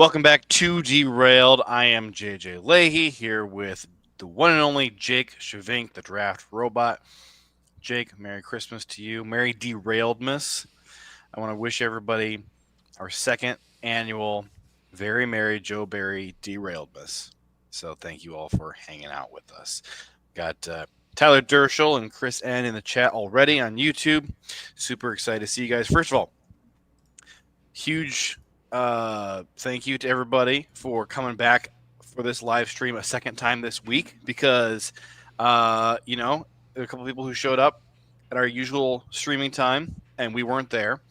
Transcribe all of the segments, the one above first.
Welcome back to Derailed. I am JJ Lahey here with the one and only Jake Schyvinck, the draft robot. Jake, Merry Christmas to you. Merry Derailedmas. I want to wish everybody our second annual Very Merry Joe Barry Derailedmas. So thank you all for hanging out with us. Got Tyler Dershel and Chris N in the chat already on YouTube. Super excited to see you guys. First of all, huge thank you to everybody for coming back for this live stream a second time this week because there are a couple people who showed up at our usual streaming time and we weren't there.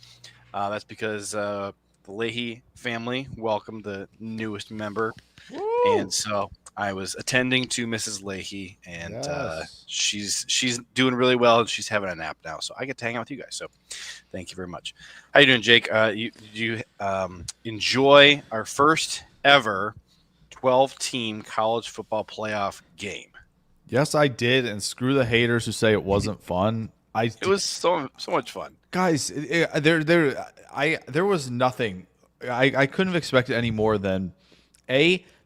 That's because the Lahey family welcomed the newest member. Woo! And so I was attending to Mrs. Lahey, and Yes. she's doing really well, and she's having a nap now. So I get to hang out with you guys. So thank you very much. How you doing, Jake? You enjoy our first ever 12-team college football playoff game? Yes, I did, and screw the haters who say it wasn't fun. It was so much fun. Guys, there was nothing. I couldn't have expected any more than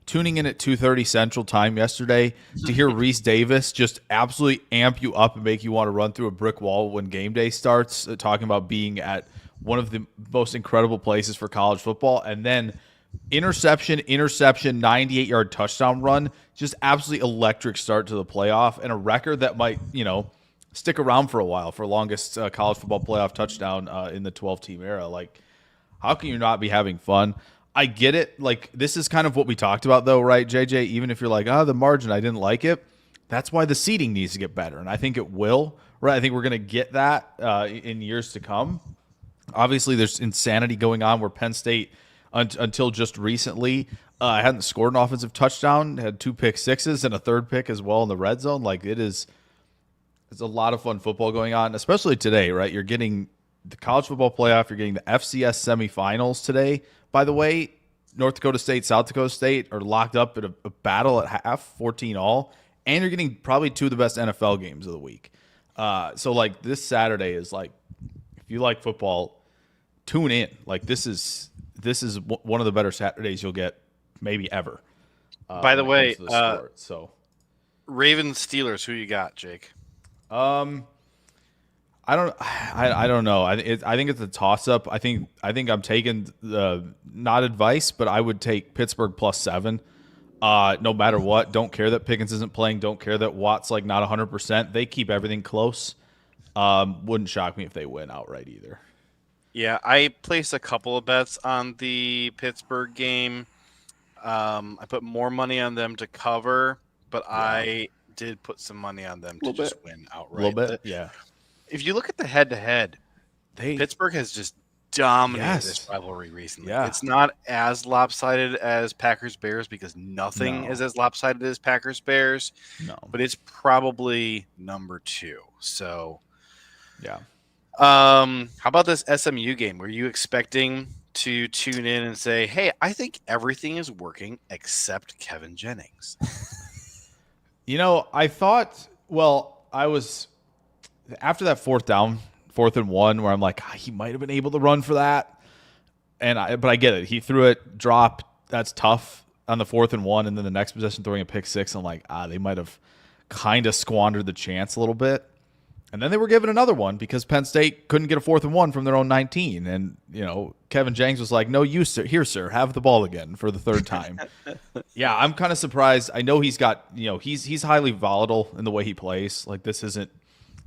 tuning in at 2:30 Central Time yesterday to hear Reese Davis just absolutely amp you up and make you want to run through a brick wall when game day starts, talking about being at one of the most incredible places for college football, and then interception, 98-yard touchdown run, just absolutely electric start to the playoff, and a record that might, stick around for a while for longest college football playoff touchdown in the 12-team era. Like, how can you not be having fun? I get it. Like, this is kind of what we talked about, though, right, JJ? Even if you're like, the margin, I didn't like it. That's why the seeding needs to get better, and I think it will, right? I think we're going to get that in years to come. Obviously, there's insanity going on where Penn State, until just recently, hadn't scored an offensive touchdown, had 2 pick sixes and a third pick as well in the red zone. Like, it's a lot of fun football going on, especially today, right? You're getting the college football playoff. You're getting the FCS semifinals today. By the way, North Dakota State, South Dakota State are locked up at a battle at half, 14 all, and you're getting probably 2 of the best NFL games of the week. So, like, this Saturday is like, if you like football, tune in. Like, this is one of the better Saturdays you'll get maybe ever. By the way, so Ravens Steelers, who you got, Jake? I don't know. I think it's a toss up. I think I'm taking not advice, but I would take Pittsburgh +7. No matter what. Don't care that Pickens isn't playing. Don't care that Watt's like not 100%. They keep everything close. Wouldn't shock me if they win outright either. Yeah, I placed a couple of bets on the Pittsburgh game. I put more money on them to cover, but I did put some money on them to just win outright. A little bit, yeah. If you look at the head-to-head, Pittsburgh has just dominated this rivalry recently. Yeah. It's not as lopsided as Packers-Bears because nothing is as lopsided as Packers-Bears. No. But it's probably number 2. So, yeah. How about this SMU game? Were you expecting to tune in and say, hey, I think everything is working except Kevin Jennings? I thought, I was after that 4th and 1, where I'm like, he might have been able to run for that. But I get it. He threw it, drop. That's tough on the 4th and 1. And then the next possession throwing a pick 6. I'm like, they might have kind of squandered the chance a little bit. And then they were given another one because Penn State couldn't get a 4th and 1 from their own 19. And, Kevin Jennings was like, no, you, sir. Here, sir, have the ball again for the 3rd time. Yeah, I'm kind of surprised. I know he's got, he's highly volatile in the way he plays. Like, this isn't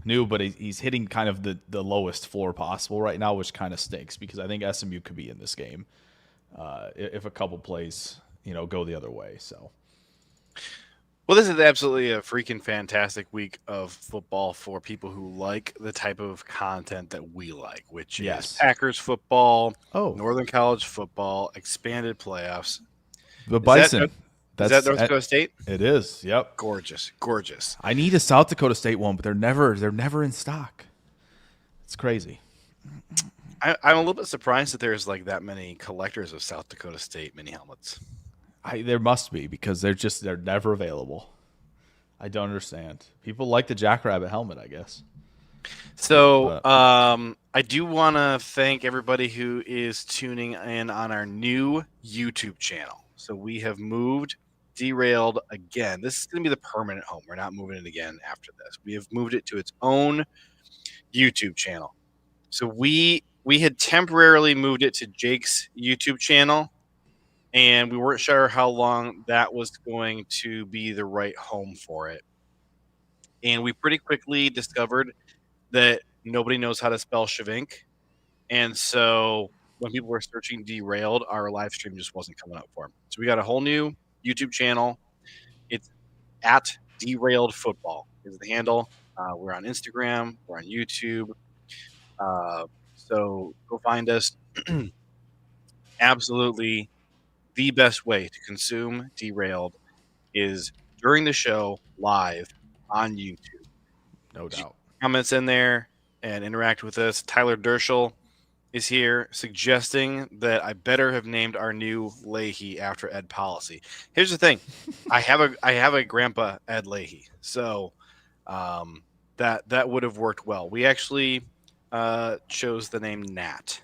new, but he's hitting kind of the lowest floor possible right now, which kind of stinks because I think SMU could be in this game if a couple plays, go the other way. So. Well, this is absolutely a freaking fantastic week of football for people who like the type of content that we like, which is Packers football, Northern College football, expanded playoffs. The Bison. Is that North Dakota State? It is. Yep. Gorgeous. I need a South Dakota State one, but they're never in stock. It's crazy. I'm a little bit surprised that there's like that many collectors of South Dakota State mini helmets. There must be because they're never available. I don't understand. People like the Jackrabbit helmet, I guess. So, But I do want to thank everybody who is tuning in on our new YouTube channel. So we have moved Derailed again. This is going to be the permanent home. We're not moving it again after this. We have moved it to its own YouTube channel. So we had temporarily moved it to Jake's YouTube channel, and we weren't sure how long that was going to be the right home for it. And we pretty quickly discovered that nobody knows how to spell Schyvinck. And so when people were searching Derailed, our live stream just wasn't coming up for them. So we got a whole new YouTube channel. It's at Derailed Football is the handle. We're on Instagram. We're on YouTube. So go find us. Absolutely the best way to consume Derailed is during the show live on YouTube. no doubt. Comments in there and interact with us. Tyler Dershel is here suggesting that I better have named our new Lahey after Ed Policy. Here's the thing. I have a grandpa Ed Lahey. So that would have worked well. We actually chose the name Nat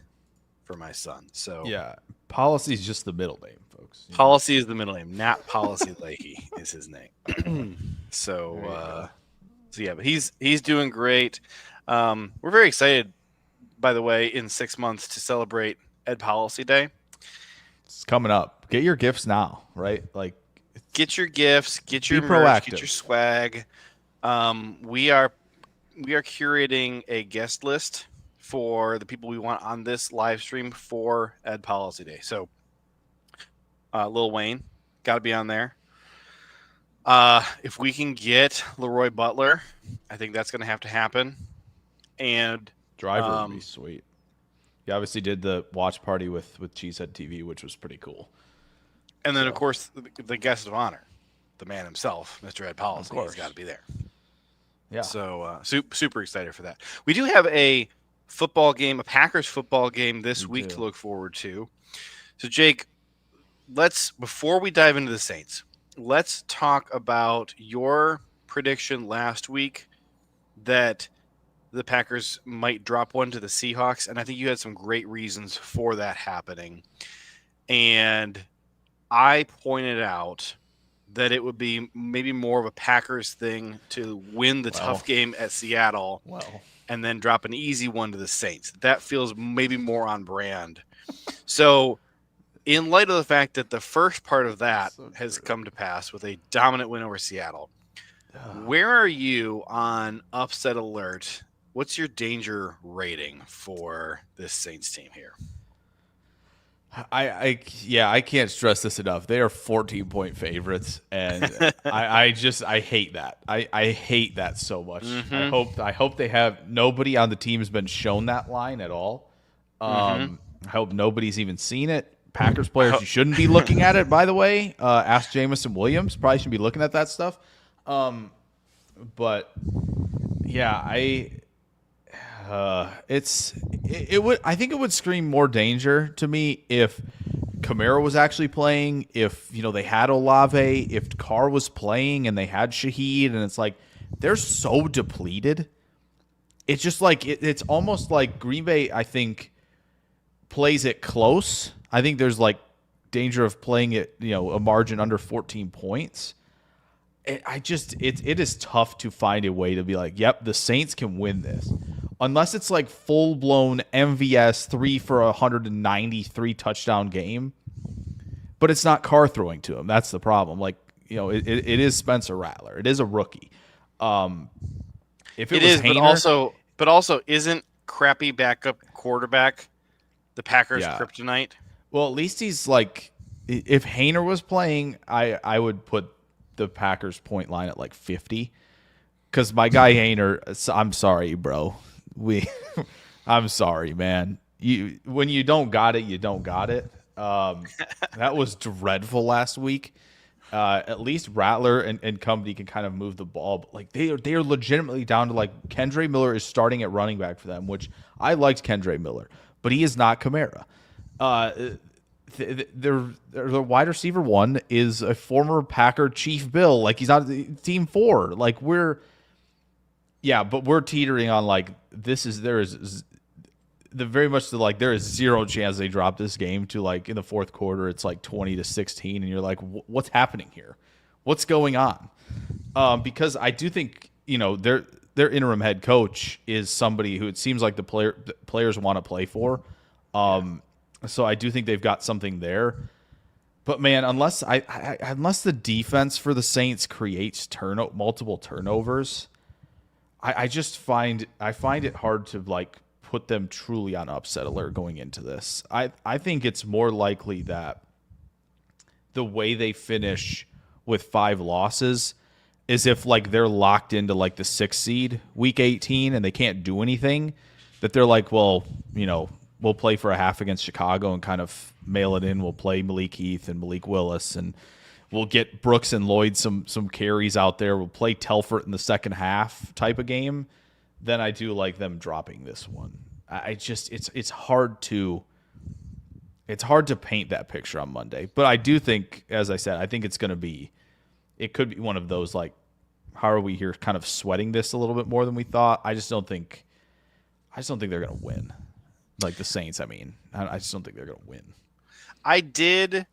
for my son. So Yeah, Policy is just the middle name, folks. Policy is the middle name. Nat Policy Lahey is his name. So yeah, but he's doing great. We're very excited, by the way, in 6 months to celebrate Ed Policy Day. It's coming up. Get your gifts now, right? Like, Get your gifts, get your Be merch, proactive. get your swag. We are curating a guest list for the people we want on this live stream for Ed Policy Day. So, Lil Wayne, got to be on there. If we can get Leroy Butler, I think that's going to have to happen. And Driver would be sweet. You obviously did the watch party with Cheesehead TV, which was pretty cool. and then of course the guest of honor, the man himself, Mr. Ed Policy, course. he's got to be there. Yeah. So super excited for that. We do have a football game, a Packers football game this week to look forward to. So Jake, before we dive into the Saints, let's talk about your prediction last week that the Packers might drop one to the Seahawks, and I think you had some great reasons for that happening. And I pointed out that it would be maybe more of a Packers thing to win the tough game at Seattle and then drop an easy one to the Saints. That feels maybe more on brand. So in light of the fact that the first part of that has come to pass with a dominant win over Seattle, where are you on upset alert? What's your danger rating for this Saints team here? I can't stress this enough. They are 14-point favorites, and I hate that. I hate that so much. I hope they have nobody on the team has been shown that line at all. I hope nobody's even seen it. Packers players, you shouldn't be looking at it. By the way, ask Jamison Williams. Probably shouldn't be looking at that stuff. But yeah, I think it would scream more danger to me if Kamara was actually playing, if they had Olave, if Carr was playing and they had Shaheed, and it's like they're so depleted. It's just like it's almost like Green Bay, I think, plays it close. I think there's like danger of playing it, a margin under 14 points. It is tough to find a way to be like, yep, the Saints can win this. Unless it's like full-blown MVS 3 for 193 touchdown game. But it's not Carr throwing to him. That's the problem. Like, it is Spencer Rattler. It is a rookie. If it was Hayner, but also isn't crappy backup quarterback the Packers' kryptonite? Well, at least he's like, if Hayner was playing, I would put the Packers point line at like 50. Because my guy Hayner, I'm sorry, bro. I'm sorry, man. When you don't got it, you don't got it. That was dreadful last week. At least Rattler and company can kind of move the ball, but like they are legitimately down to like Kendre Miller is starting at running back for them, which I liked Kendre Miller, but he is not Kamara. The wide receiver one is a former Packer Chief Bill, like he's on team 4. Like Yeah, but we're teetering on like there is the very much the like there is zero chance they drop this game to like in the fourth quarter it's like 20-16 and you're like what's happening here? What's going on? Because I do think, their interim head coach is somebody who it seems like the players want to play for. So I do think they've got something there. But man, unless the defense for the Saints creates multiple turnovers, I find it hard to like put them truly on upset alert going into this. I think it's more likely that the way they finish with 5 losses is if like they're locked into like the 6th seed week 18 and they can't do anything, that they're like, well, we'll play for a half against Chicago and kind of mail it in. We'll play Malik Heath and Malik Willis, and we'll get Brooks and Lloyd some carries out there. We'll play Telfort in the second half type of game. Then I do like them dropping this one. It's hard to paint that picture on Monday. But I do think, as I said, I think it could be one of those like, how are we here kind of sweating this a little bit more than we thought? I just don't think they're going to win. Like the Saints, I mean. I just don't think they're going to win. I did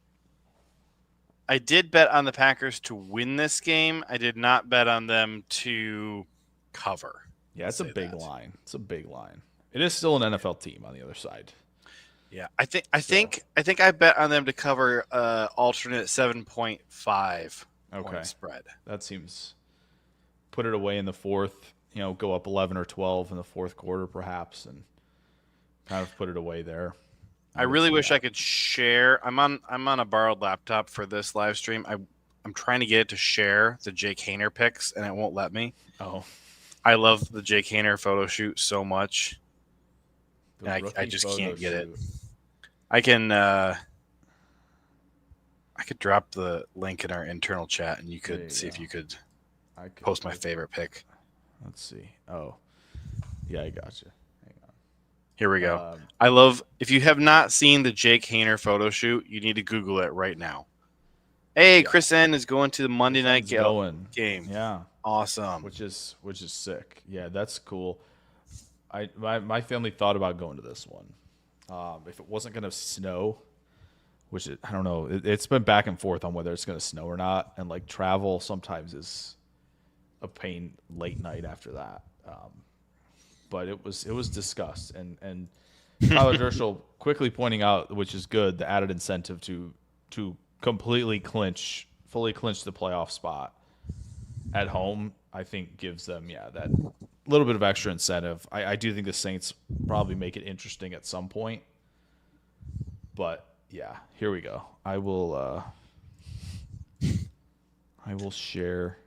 bet on the Packers to win this game. I did not bet on them to cover. Yeah, it's a big line. It's a big line. It is still an NFL team on the other side. Yeah, I think I bet on them to cover alternate 7.5 point spread. That seems put it away in the fourth, go up 11 or 12 in the fourth quarter perhaps and kind of put it away there. I really wish I could share. I'm on a borrowed laptop for this live stream. I'm trying to get it to share the Jake Hayner pics and it won't let me. Oh. I love the Jake Hayner photo shoot so much. I just can't get it. I could drop the link in our internal chat and you could see if you could post my favorite pic. Let's see. Oh, yeah, I got you. Hang on. Here we go. I love, if you have not seen the Jake Hayner photo shoot, you need to Google it right now. Hey, Chris N is going to the Monday night game. Yeah. Awesome. Which is sick. Yeah, that's cool. My family thought about going to this one. If it wasn't going to snow, I don't know. It's been back and forth on whether it's going to snow or not. And like travel sometimes is a pain late night after that. But it was discussed. And Tyler Dershel quickly pointing out, which is good, the added incentive to fully clinch the playoff spot at home, I think gives them, that little bit of extra incentive. I do think the Saints probably make it interesting at some point. But yeah, here we go. I will share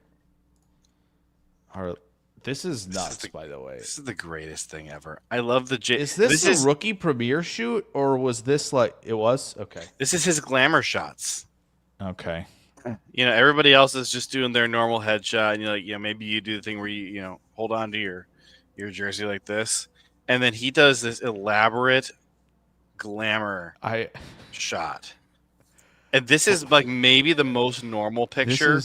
our. This is nuts, by the way. This is the greatest thing ever. I love the Is this a rookie premiere shoot, or was this like it was? Okay. This is his glamour shots. Okay. Everybody else is just doing their normal headshot, and maybe you do the thing where you hold on to your jersey like this, and then he does this elaborate glamour shot. And this is like maybe the most normal picture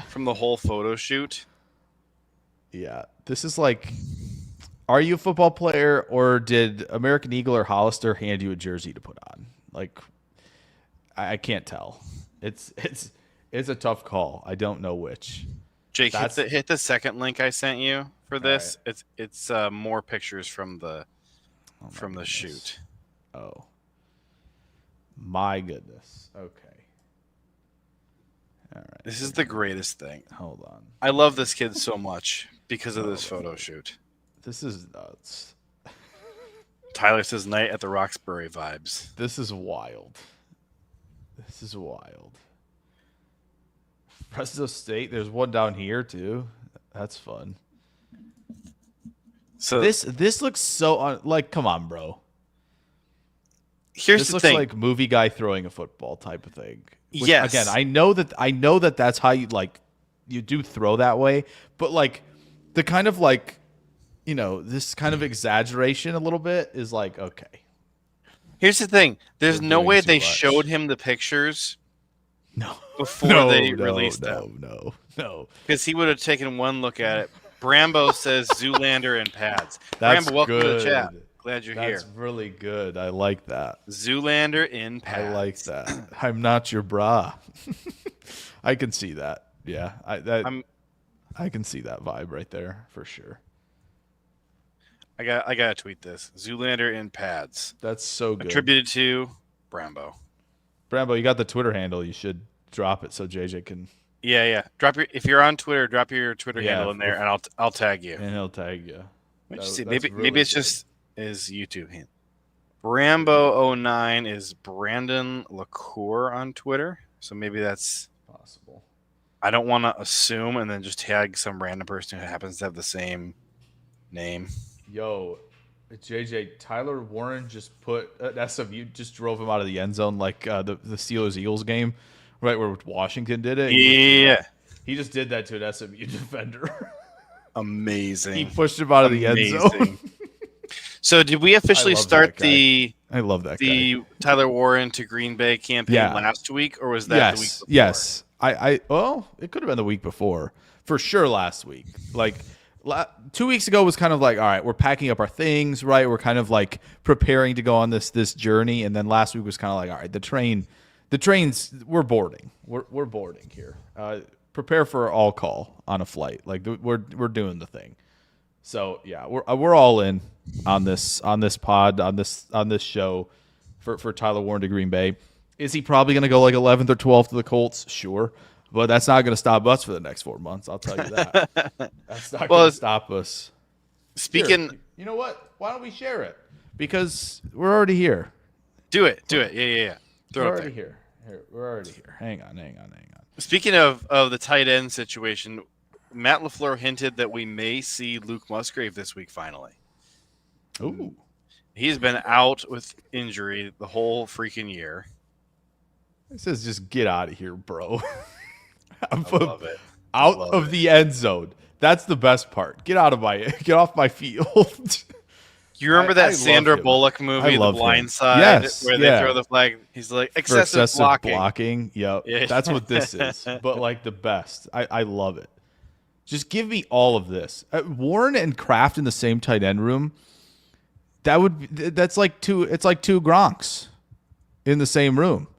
from the whole photo shoot. Yeah, this is like, are you a football player or did American Eagle or Hollister hand you a jersey to put on? Like, I can't tell. It's a tough call. I don't know which. Jake, hit the second link I sent you for this. Right. It's more pictures from the shoot. Oh, my goodness. Okay. All right. This is the greatest thing. Hold on. I love this kid so much because of this photo shoot. This is nuts. Tyler says night at the Roxbury vibes. This is wild. Fresno State. There's one down here too. That's fun. So this looks so like, come on, bro. This looks thing. like movie guy throwing a football type of thing. Which, yes. Again, I know that that's how you do throw that way, but like the kind of like, this kind of exaggeration a little bit is like, okay. Here's the thing. There's no way they showed him the pictures. No. Before they released them. No. Because he would have taken one look at it Brambo says Zoolander and pads. That's Brambo, welcome to the good. chat. Glad you're That's here. really good. I like that. Zoolander in pads. I like that. I'm not your bra. I can see that. Yeah, I can see that vibe right there for sure. I gotta tweet this. Zoolander in pads. That's so good. Attributed to Brambo. Brambo, you got the Twitter handle. You should drop it so JJ can. Yeah. If you're on Twitter, drop your Twitter handle in there, and I'll tag you. And he'll tag you. Maybe it's just his YouTube handle. Brambo09 is Brandon LaCour on Twitter, so maybe that's possible. I don't want to assume and then just tag some random person who happens to have the same name. Yo, JJ, Tyler Warren just put SMU just drove him out of the end zone like the Steelers-Eagles game, right where Washington did it. Yeah. He just did that to an SMU defender. Amazing. He pushed him out of the end zone. So did we officially start the I love that the Tyler Warren to Green Bay campaign last week, or was that the week before? Yes. Well, it could have been the week before. For sure last week. Like 2 weeks ago was kind of like, all right, we're packing up our things, right? We're kind of like preparing to go on this journey, and then last week was kind of like, all right, the trains we're boarding. We're boarding here. Prepare for an all call on a flight. Like we're doing the thing. So yeah, we're all in on this pod on this show for Tyler Warren to Green Bay. Is he probably going to go like 11th or 12th to the Colts? Sure, but that's not going to stop us for the next 4 months. I'll tell you that. That's not going to stop us. Speaking, here, you know what? Why don't we share it? Because we're already here. Do it. Yeah. We're already here. We're already here. Hang on. Speaking of the tight end situation, Matt LaFleur hinted that we may see Luke Musgrave this week finally. Ooh. He's been out with injury the whole freaking year. It says just get out of here, bro. I love it. Out of the end zone. That's the best part. Get off my field. You remember that Sandra Bullock movie, The Blind Side, yes, where they throw the flag? He's like, excessive blocking. Yep. Yeah. That's what this is. But like the best. I love it. Just give me all of this. Warren and Kraft in the same tight end room. It's like two Gronks in the same room.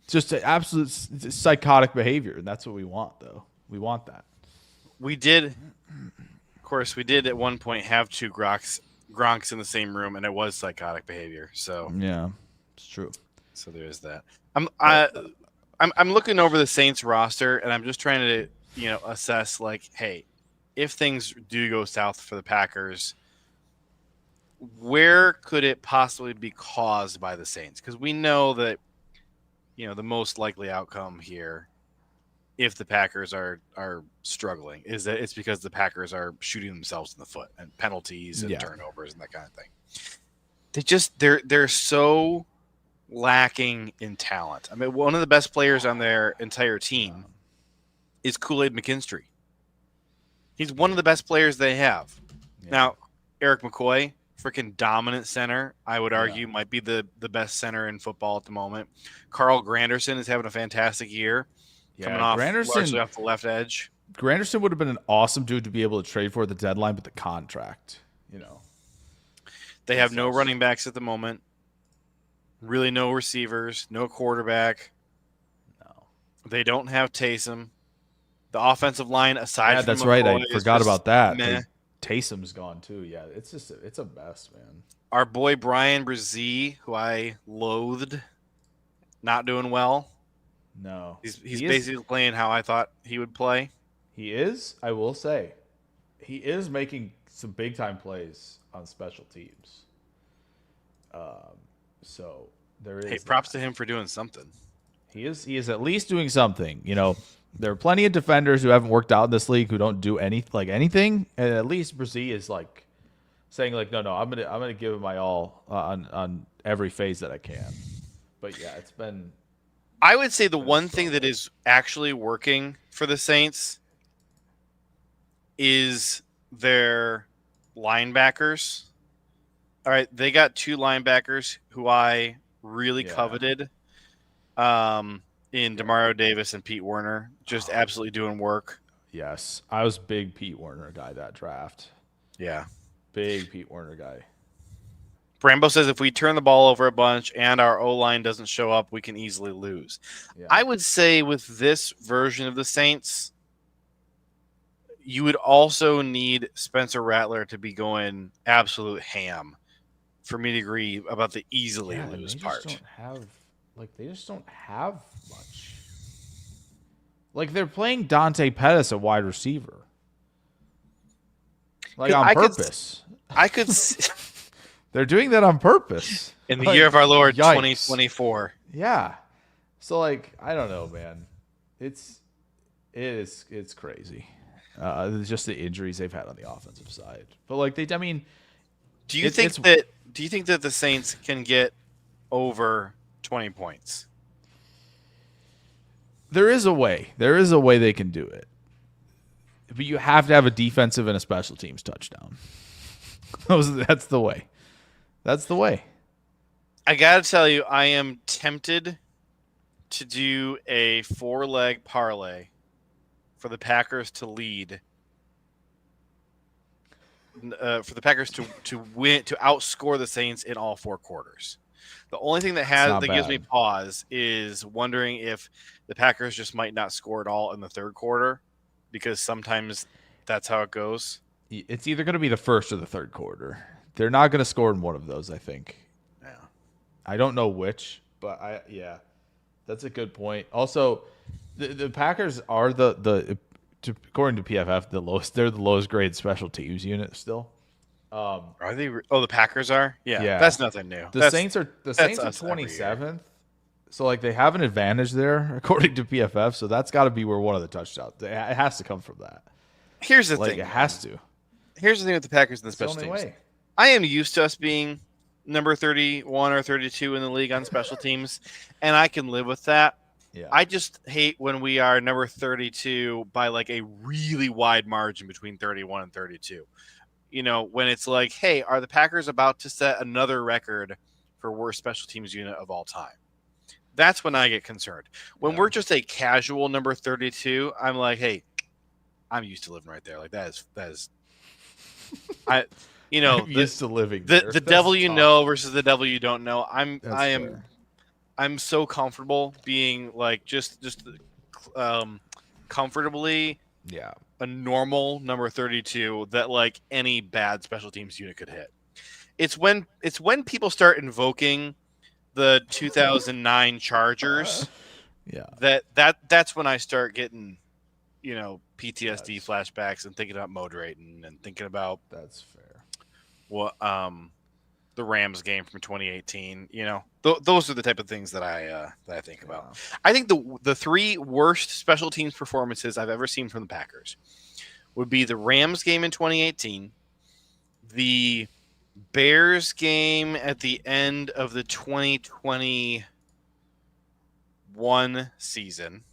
Just absolute psychotic behavior, and that's what we want, though. We want that. We did at one point have two Gronks in the same room, and it was psychotic behavior. So yeah, it's true. So there is that. I'm looking over the Saints roster, and I'm just trying to assess like, hey, if things do go south for the Packers, where could it possibly be caused by the Saints? Because we know that the most likely outcome here, if the Packers are struggling, is that it's because the Packers are shooting themselves in the foot and penalties and turnovers and that kind of thing. They're so lacking in talent. I mean, one of the best players on their entire team is Kool-Aid McKinstry. He's one of the best players they have. Yeah. Now, Eric McCoy, freaking dominant center, I would argue might be the best center in football at the moment. Carl Granderson is having a fantastic year. Coming off largely off the left edge. Granderson would have been an awesome dude to be able to trade for at the deadline, but the contract, They have no running backs at the moment. Really no receivers, no quarterback. No. They don't have Taysom. The offensive line, aside from that's McCoy, right. I forgot about that. Taysom's gone too. Yeah, it's a mess, man. Our boy Brian Brzee, who I loathed, not doing well. No. He's basically playing how I thought he would play. He is, I will say. He is making some big time plays on special teams. So there is. Hey, props to him for doing something. He is at least doing something. There are plenty of defenders who haven't worked out in this league who don't do anything, and at least Brzee is like saying like, no, I'm gonna give it my all on every phase that I can. But yeah, it's been. I would say the one thing that is actually working for the Saints is their linebackers. All right, they got two linebackers who I really coveted. In Demario Davis and Pete Werner, just absolutely doing work. Yes, I was big Pete Werner guy that draft. Yeah. Big Pete Werner guy. Brambo says if we turn the ball over a bunch and our O-line doesn't show up, we can easily lose. Yeah. I would say with this version of the Saints, you would also need Spencer Rattler to be going absolute ham for me to agree about the easily lose part. They just don't have much. Like they're playing Dante Pettis at wide receiver. Like on purpose. I could They're doing that on purpose. In the year of our Lord, 2024. Yeah. So like, I don't know, man. It's crazy. Just the injuries they've had on the offensive side. But like do you think that the Saints can get over 20 points? There is a way. There is a way they can do it. But you have to have a defensive and a special teams touchdown. That's the way. That's the way. I got to tell you, I am tempted to do a 4-leg parlay for the Packers to lead. For the Packers to win, to outscore the Saints in all 4 quarters. The only thing that gives me pause is wondering if the Packers just might not score at all in the 3rd quarter, because sometimes that's how it goes. It's either going to be the 1st or the 3rd quarter. They're not going to score in one of those, I think. Yeah. I don't know which, but that's a good point. Also, the Packers are according to PFF, they're the lowest grade special teams unit still. Are they? The Packers are? Yeah. That's nothing new. The Saints are 27th. So like they have an advantage there according to PFF, so that's got to be where one of the touchdowns. It has to come from that. Here's the thing. It has to. Here's the thing with the Packers and the special teams. Way. I am used to us being number 31 or 32 in the league on special teams, and I can live with that. Yeah. I just hate when we are number 32 by like a really wide margin between 31 and 32. You know, when it's like, hey, are the Packers about to set another record for worst special teams unit of all time? That's when I get concerned. When we're just a casual number 32, I'm like, hey, I'm used to living right there. Like that is I'm used to living there. The devil you know versus the devil you don't know. I'm so comfortable being like just comfortably a normal number 32 that like any bad special teams unit could hit. It's when people start invoking the 2009 Chargers that's when I start getting PTSD flashbacks and thinking about moderating and thinking about what the Rams game from 2018. Those are the type of things that I think about. I think the 3 worst special teams performances I've ever seen from the Packers would be the Rams game in 2018, the Bears game at the end of the 2021 season,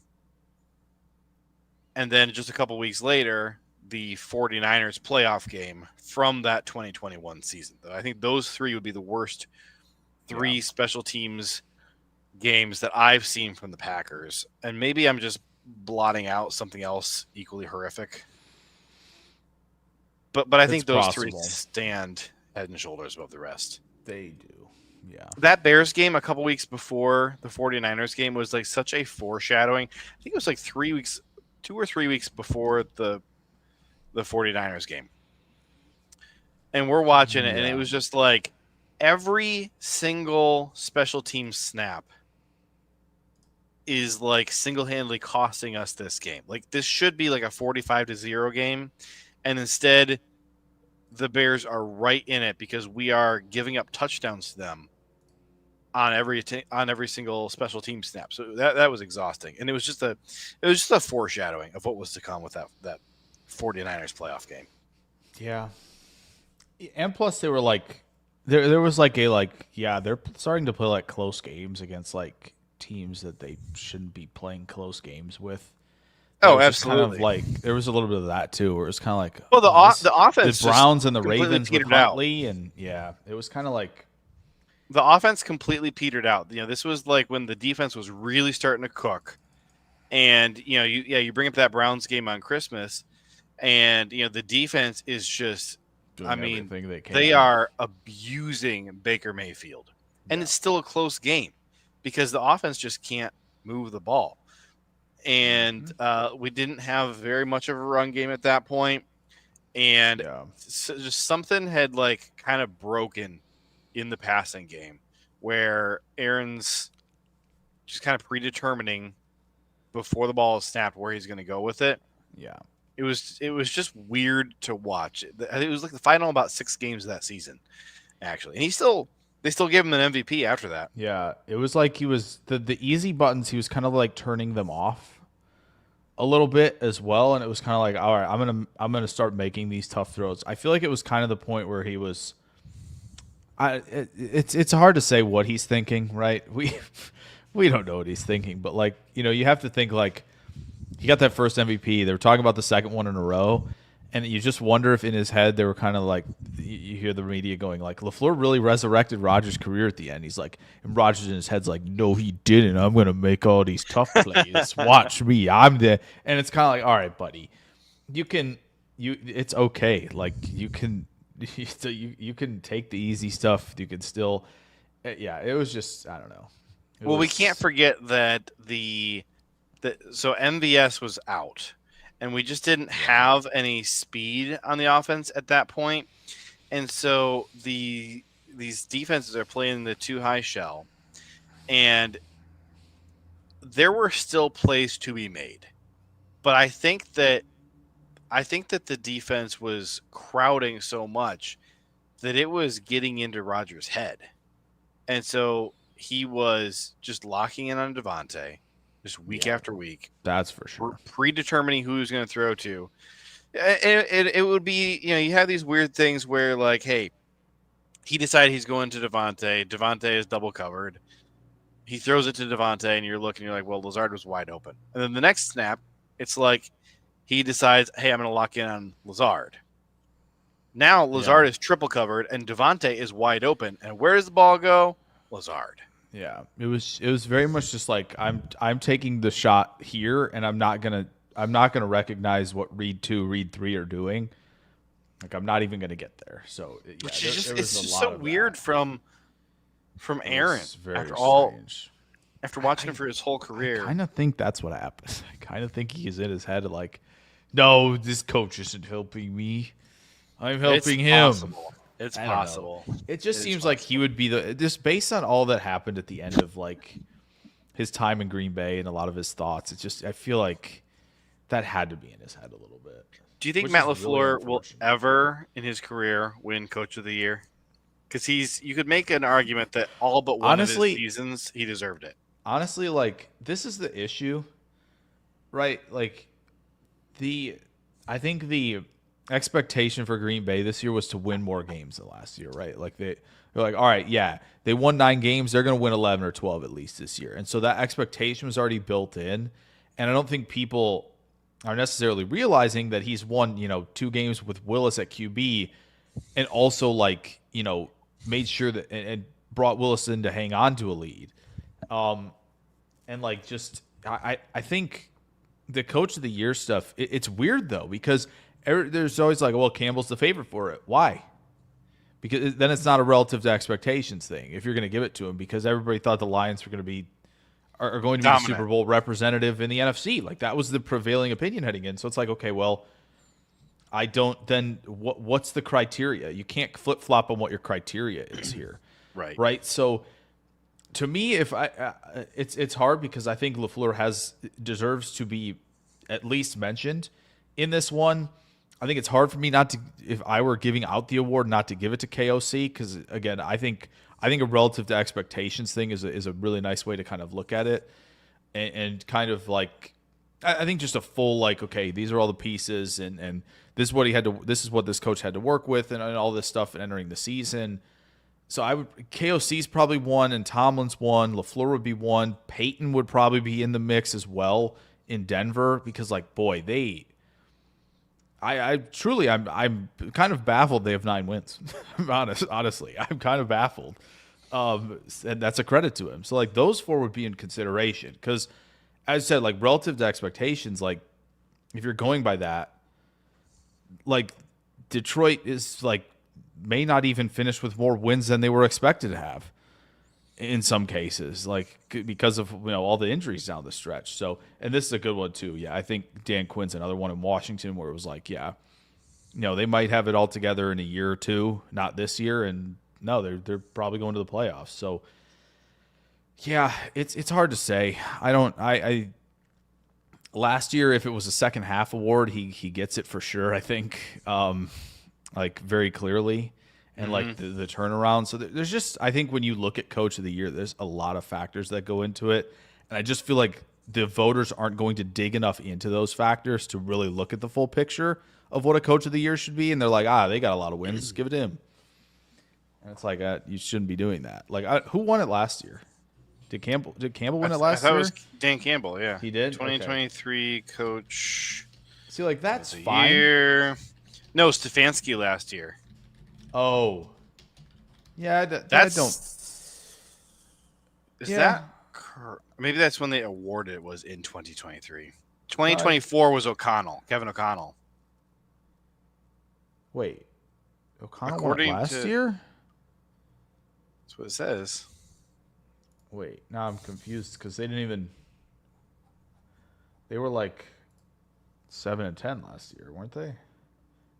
and then just a couple weeks later, the 49ers playoff game from that 2021 season. I think those 3 would be the worst 3 special teams games that I've seen from the Packers. And maybe I'm just blotting out something else equally horrific. But I think those possible. 3 stand head and shoulders above the rest. They do. Yeah. That Bears game a couple weeks before the 49ers game was like such a foreshadowing. I think it was like 2 or 3 weeks before the 49ers game. And we're watching it, and it was just like every single special team snap is like single-handedly costing us this game. Like this should be like a 45-0 game, and instead the Bears are right in it because we are giving up touchdowns to them on every single special team snap. So that was exhausting, and it was just a foreshadowing of what was to come with that 49ers playoff game. Yeah, and plus they were like there was like they're starting to play like close games against like teams that they shouldn't be playing close games with. Oh, absolutely. Kind of like there was a little bit of that too, where it was kind of like the offense, the Browns and the Ravens with Huntley, and it was kind of like the offense completely petered out. This was like when the defense was really starting to cook, And you bring up that Browns game on Christmas, and the defense is just, I Doing mean, everything they they can. are abusing Baker Mayfield, and Yeah. it's still a close game because the offense just can't move the ball. And Mm-hmm. we didn't have very much of a run game at that point, and Yeah. just something had like kind of broken in the passing game where Aaron's just kind of predetermining before the ball is snapped where he's going to go with it. Yeah. It was just weird to watch. It was like the final about 6 games of that season, actually, and they still gave him an MVP after that. Yeah. It was like he was the easy buttons. He was kind of like turning them off a little bit as well, and it was kind of like, all right, I'm gonna start making these tough throws. I feel like it was kind of the point where he was. It's hard to say what he's thinking, right? We don't know what he's thinking, but like you have to think like he got that first MVP. They were talking about the second one in a row, and you just wonder if in his head they were kind of like you hear the media going like LaFleur really resurrected Rodgers' career at the end. He's like, and Rodgers in his head's like, no, he didn't. I'm gonna make all these tough plays. Watch me. I'm the and it's kind of like, all right, buddy, it's okay. Like you can. So you can take the easy stuff. You can still, yeah. It was just I don't know. Well, we can't forget that so MVS was out, and we just didn't have any speed on the offense at that point, and so these defenses are playing the too high shell, and there were still plays to be made, but I think that the defense was crowding so much that it was getting into Rodgers' head. And so he was just locking in on Devontae just week after week, That's for sure. predetermining who he was going to throw to. It would be, you have these weird things where, like, hey, he decided he's going to Devontae. Devontae is double covered. He throws it to Devontae, and you're like, well, Lazard was wide open. And then the next snap, it's like he decides, hey, I'm going to lock in on Lazard. Now Lazard is triple covered, and Devontae is wide open. And where does the ball go? Lazard. Yeah, it was very much just like I'm taking the shot here, and I'm not gonna recognize what read 2, read 3 are doing. Like I'm not even gonna get there. So yeah, Which is there it's was a just lot so of weird that. from It Aaron was very strange. strange. After watching him for his whole I career. kind of think that's what happened. I kind of think he's in his head like, no, this coach isn't helping me. I'm helping him. Possible. It's possible. It just seems like he would be just based on all that happened at the end of like his time in Green Bay and a lot of his thoughts. It's just I feel like that had to be in his head a little bit. Do you think Matt LaFleur will ever in his career win Coach of the Year? Because you could make an argument that all but one of his seasons he deserved it. Honestly, like this is the issue, right? Like I think the expectation for Green Bay this year was to win more games than last year, right? Like they're like, all right, yeah, they won 9 games, they're going to win 11 or 12 at least this year, and so that expectation was already built in, and I don't think people are necessarily realizing that he's won 2 games with Willis at QB, and also like made sure that and brought Willis in to hang on to a lead, and like just I think the Coach of the Year stuff, it's weird though because there's always like, well, Campbell's the favorite for it. Why? Because then it's not a relative to expectations thing if you're going to give it to him, because everybody thought the Lions were going to be are going to be dominant. the Super Bowl representative in the NFC. Like that was the prevailing opinion heading in. So it's like, okay, well, I don't then what's the criteria? You can't flip flop on what your criteria is here. Right. So to me, if it's hard because I think LaFleur deserves to be at least mentioned in this one. I think it's hard for me not to, if I were giving out the award, not to give it to KOC, because again, I think a relative to expectations thing is a really nice way to kind of look at it, and kind of like I think just a full like, okay, these are all the pieces, and this is what this coach had to work with, and all this stuff entering the season. So KOC's probably one, and Tomlin's one, LaFleur would be one, Peyton would probably be in the mix as well in Denver, because like boy, I'm kind of baffled they have 9 wins. Honestly, I'm kind of baffled, and that's a credit to him. So like those 4 would be in consideration because as I said, like relative to expectations, like if you're going by that, like Detroit is like may not even finish with more wins than they were expected to have in some cases, like because of all the injuries down the stretch. So, and this is a good one too. Yeah, I think Dan Quinn's another one in Washington where it was like, yeah, they might have it all together in a year or two, not this year, and no, they're probably going to the playoffs. So, yeah, it's hard to say. I last year, if it was a second half award, he gets it for sure. I think, like very clearly, and like the turnaround. So there's just, I think when you look at Coach of the Year, there's a lot of factors that go into it, and I just feel like the voters aren't going to dig enough into those factors to really look at the full picture of what a Coach of the Year should be, and they're like, they got a lot of wins, give it to him. And it's like you shouldn't be doing that. Like, who won it last year? Did Campbell win it last year? I thought it was Dan Campbell, yeah. He did? 2023 coach. See, like, that's fine. No, Stefanski last year. Oh. Yeah, maybe that's when they awarded it was in 2023. 2024 was Kevin O'Connell. Wait. O'Connell won last year? That's what it says. Wait, now I'm confused because they were like 7-10 last year, weren't they?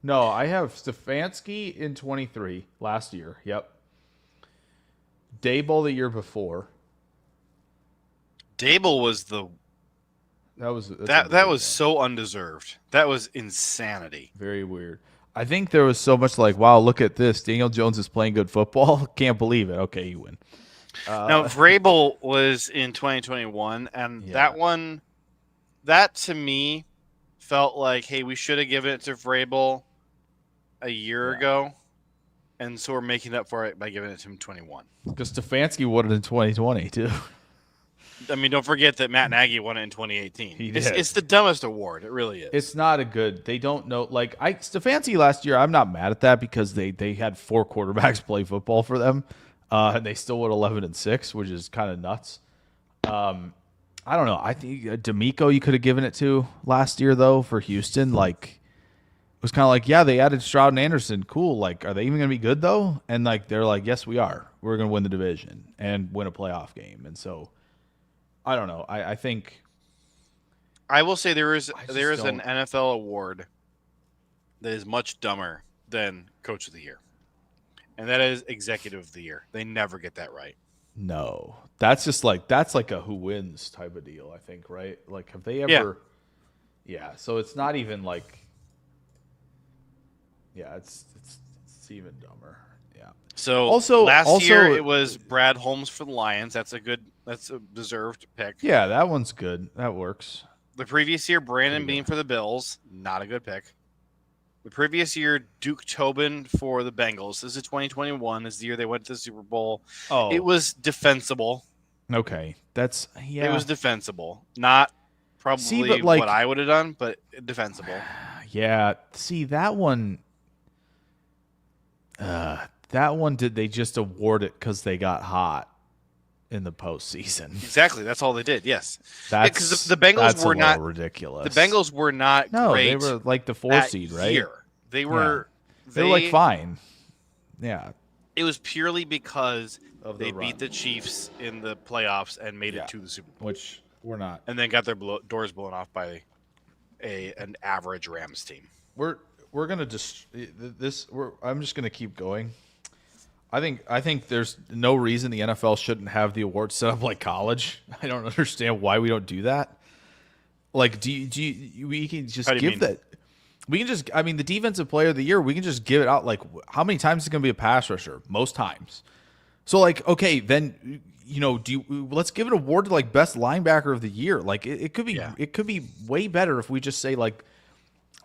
No, I have Stefanski in 23 last year. Yep. Daboll the year before. Daboll was that was so undeserved. That was insanity. Very weird. I think there was so much like, wow, look at this. Daniel Jones is playing good football. Can't believe it. Okay, you win. Now, Vrabel was in 2021, and that to me felt like, hey, we should have given it to Vrabel a year ago, and so we're making up for it by giving it to him 21. Because Stefanski won it in 2020, too. I mean, don't forget that Matt Nagy won it in 2018. He did. It's the dumbest award. It really is. It's not a good. They don't know. Like Stefanski last year, I'm not mad at that because they had 4 quarterbacks play football for them. And they still went 11-6, which is kind of nuts. I don't know. I think D'Amico you could have given it to last year though for Houston. Like it was kind of like, yeah, they added Stroud and Anderson. Cool. Like, are they even going to be good though? And like they're like, yes, we are. We're going to win the division and win a playoff game. And so I don't know. I think I will say there is an NFL award that is much dumber than Coach of the Year. And that is Executive of the Year. They never get that right. No. That's just like a who wins type of deal, I think, right? Like have they ever Yeah, so it's not even like it's even dumber. Yeah. So also last year it was Brad Holmes for the Lions. That's a deserved pick. Yeah, that one's good. That works. The previous year, Brandon Beane for the Bills. Not a good pick. The previous year, Duke Tobin for the Bengals. This is 2021. This is the year they went to the Super Bowl. Oh. It was defensible. Okay. It was defensible. Not probably what I would have done, but defensible. Yeah. See, that one did they just award it because they got hot in the postseason? Exactly. That's all they did. Yes. Because the Bengals were not ridiculous. The Bengals were not great. No, they were like the 4 seed, right? Year. They were like fine. Yeah. It was purely because they beat the Chiefs in the playoffs and made it to the Super Bowl, which we're not, and then got their doors blown off by an average Rams team. We're gonna I'm just gonna keep going. I think there's no reason the NFL shouldn't have the award set up like college. I don't understand why we don't do that. Like, we can just give that. We can just, the defensive player of the year, we can just give it out. Like, how many times is it going to be a pass rusher? Most times. So, like, okay, then, let's give an award to, like, best linebacker of the year. Like, it could be way better if we just say, like,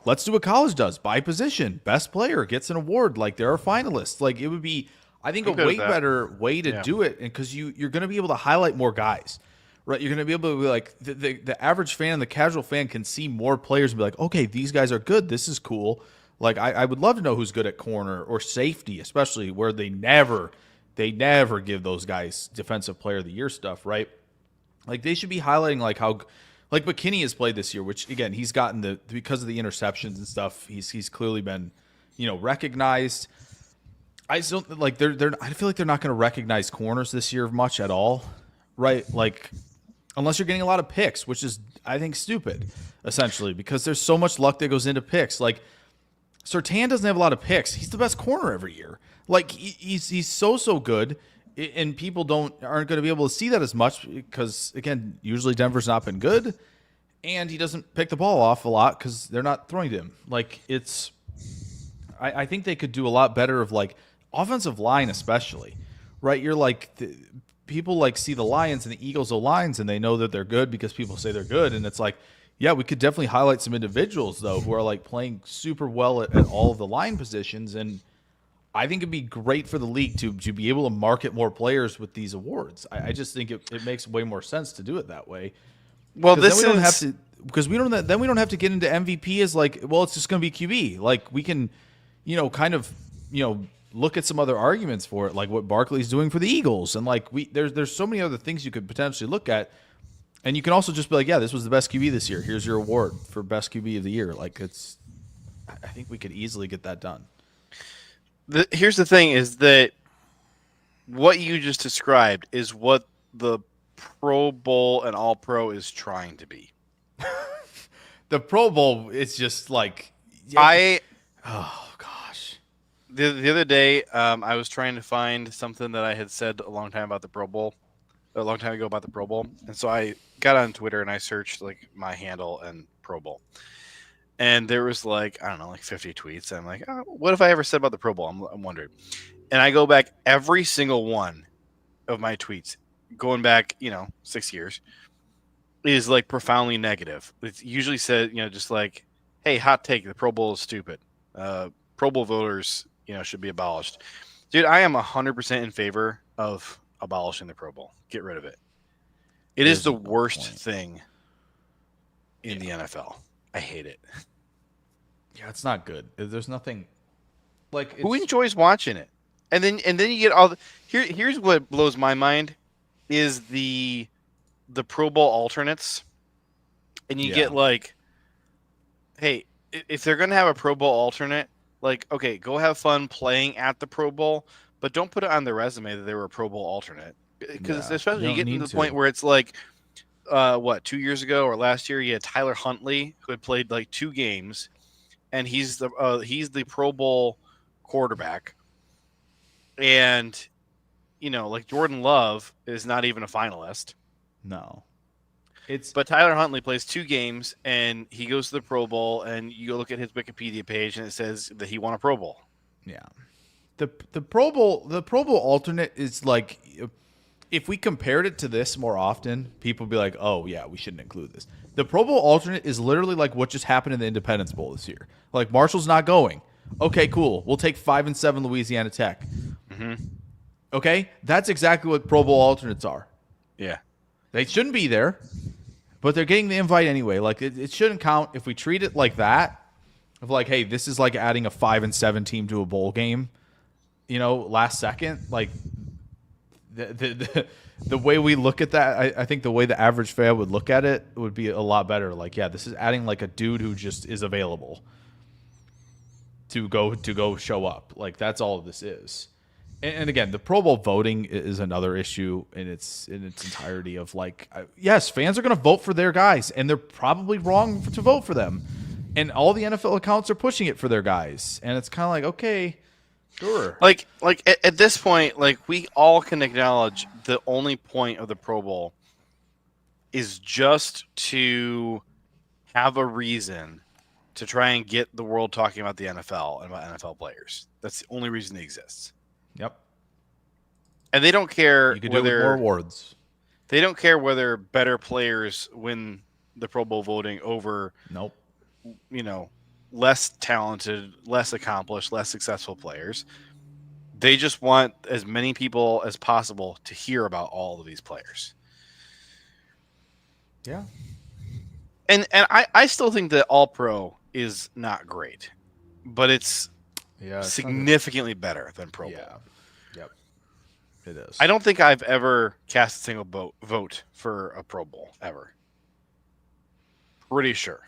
let's do what college does. By position, best player gets an award. Like, there are finalists. Like, it would be, I think, a way better way to do it. And because you're going to be able to highlight more guys. Right, you're going to be able to be like the average fan and the casual fan can see more players and be like, okay, these guys are good. This is cool. Like I would love to know who's good at corner or safety, especially where they never give those guys defensive player of the year stuff. Right, like they should be highlighting like how Like McKinney has played this year, which again he's gotten because of the interceptions and stuff. He's clearly been, recognized. I still like they're. I feel like they're not going to recognize corners this year much at all, right? Like unless you're getting a lot of picks, which is I think stupid, essentially, because there's so much luck that goes into picks. Like Surtain doesn't have a lot of picks. He's the best corner every year. Like he's so good, and people aren't going to be able to see that as much because again, usually Denver's not been good, and he doesn't pick the ball off a lot because they're not throwing to him. Like I think they could do a lot better of like offensive line, especially, right? You're like people like see the Lions and the Eagles O lines, and they know that they're good because people say they're good, and it's like. Yeah, we could definitely highlight some individuals, though, who are like playing super well at all of the line positions. And I think it'd be great for the league to be able to market more players with these awards. I just think it makes way more sense to do it that way. Well, Then we don't have to because we don't have to get into MVP as like, well, it's just going to be QB. Like we can, kind of, look at some other arguments for it, like what Barkley's doing for the Eagles, and like there's so many other things you could potentially look at. And you can also just be like, yeah, this was the best QB this year. Here's your award for best QB of the year. Like I think we could easily get that done. Here's the thing is that what you just described is what the Pro Bowl and All Pro is trying to be. The Pro Bowl, it's just like, oh gosh. The other day, I was trying to find something that I had said a long time about the Pro Bowl. A long time ago about the Pro Bowl, and so I got on Twitter and I searched like my handle and Pro Bowl, and there was like I don't know, like 50 tweets. And I'm like, oh, what have I ever said about the Pro Bowl? I'm wondering, and I go back every single one of my tweets, going back 6 years, is like profoundly negative. It's usually said just like, hey, hot take, the Pro Bowl is stupid. Pro Bowl voters should be abolished. Dude, I am 100% in favor of abolishing the Pro Bowl. Get rid of it. It is the worst thing in the NFL. I hate it. Yeah, it's not good. There's nothing like who enjoys watching it. And then you get all here's what blows my mind is the Pro Bowl alternates. And you get like, hey, if they're gonna have a Pro Bowl alternate, like, okay, go have fun playing at the Pro Bowl, but don't put it on the resume that they were a Pro Bowl alternate. Because especially you get to the point where it's like, 2 years ago or last year, you had Tyler Huntley who had played like 2 games, and he's the Pro Bowl quarterback, and like Jordan Love is not even a finalist. No, but Tyler Huntley plays 2 games and he goes to the Pro Bowl, and you go look at his Wikipedia page and it says that he won a Pro Bowl. Yeah, the Pro Bowl alternate is like. If we compared it to this more often, people would be like, oh, yeah, we shouldn't include this. The Pro Bowl alternate is literally like what just happened in the Independence Bowl this year. Like, Marshall's not going. Okay, cool. We'll take 5-7 Louisiana Tech. Mm-hmm. Okay? That's exactly what Pro Bowl alternates are. Yeah. They shouldn't be there, but they're getting the invite anyway. Like, it shouldn't count if we treat it like that, of like, hey, this is like adding a 5-7 team to a bowl game, last second. Like, the way we look at that, I think the way the average fan would look at it would be a lot better. Like, yeah, this is adding like a dude who just is available to go show up. Like, that's all this is. And again, the Pro Bowl voting is another issue in its entirety. Of like, yes, fans are going to vote for their guys, and they're probably wrong to vote for them. And all the NFL accounts are pushing it for their guys, and it's kind of like, okay. Sure. Like at this point, like we all can acknowledge the only point of the Pro Bowl is just to have a reason to try and get the world talking about the NFL and about NFL players. That's the only reason it exists. Yep. And they don't care you could whether do more awards. They don't care whether better players win the Pro Bowl voting over nope. Less talented, less accomplished, less successful players. They just want as many people as possible to hear about all of these players. Yeah. And I still think that All Pro is not great, but it's significantly better than Pro Bowl. Yep. It is. I don't think I've ever cast a single vote for a Pro Bowl ever. pretty sure.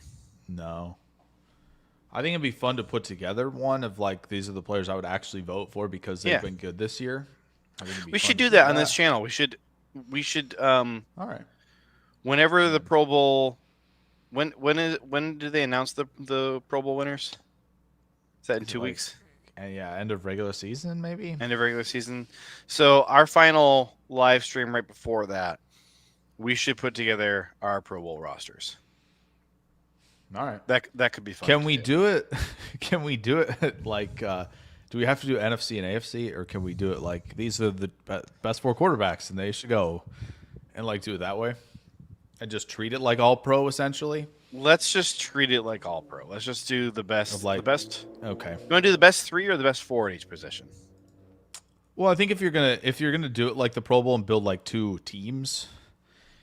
No. I think it'd be fun to put together one of like these are the players I would actually vote for because they've Yeah. been good this year. I think it'd be We fun should to do that on this channel. We should All right. whenever the Pro Bowl when do they announce the Pro Bowl winners? Is that in 2 weeks? Yeah, end of regular season maybe. End of regular season. So our final live stream right before that, we should put together our Pro Bowl rosters. All right. That could be fun. Can we do it? Can we do it like? Do we have to do NFC and AFC, or can we do it like these are the best 4 quarterbacks and they should go, and like do it that way, and just treat it like all pro essentially? Let's just treat it like all pro. Let's just do the best. Like, the best. Okay. You want to do the best 3 or the best 4 at each position? Well, I think if you're gonna do it like the Pro Bowl and build like 2 teams,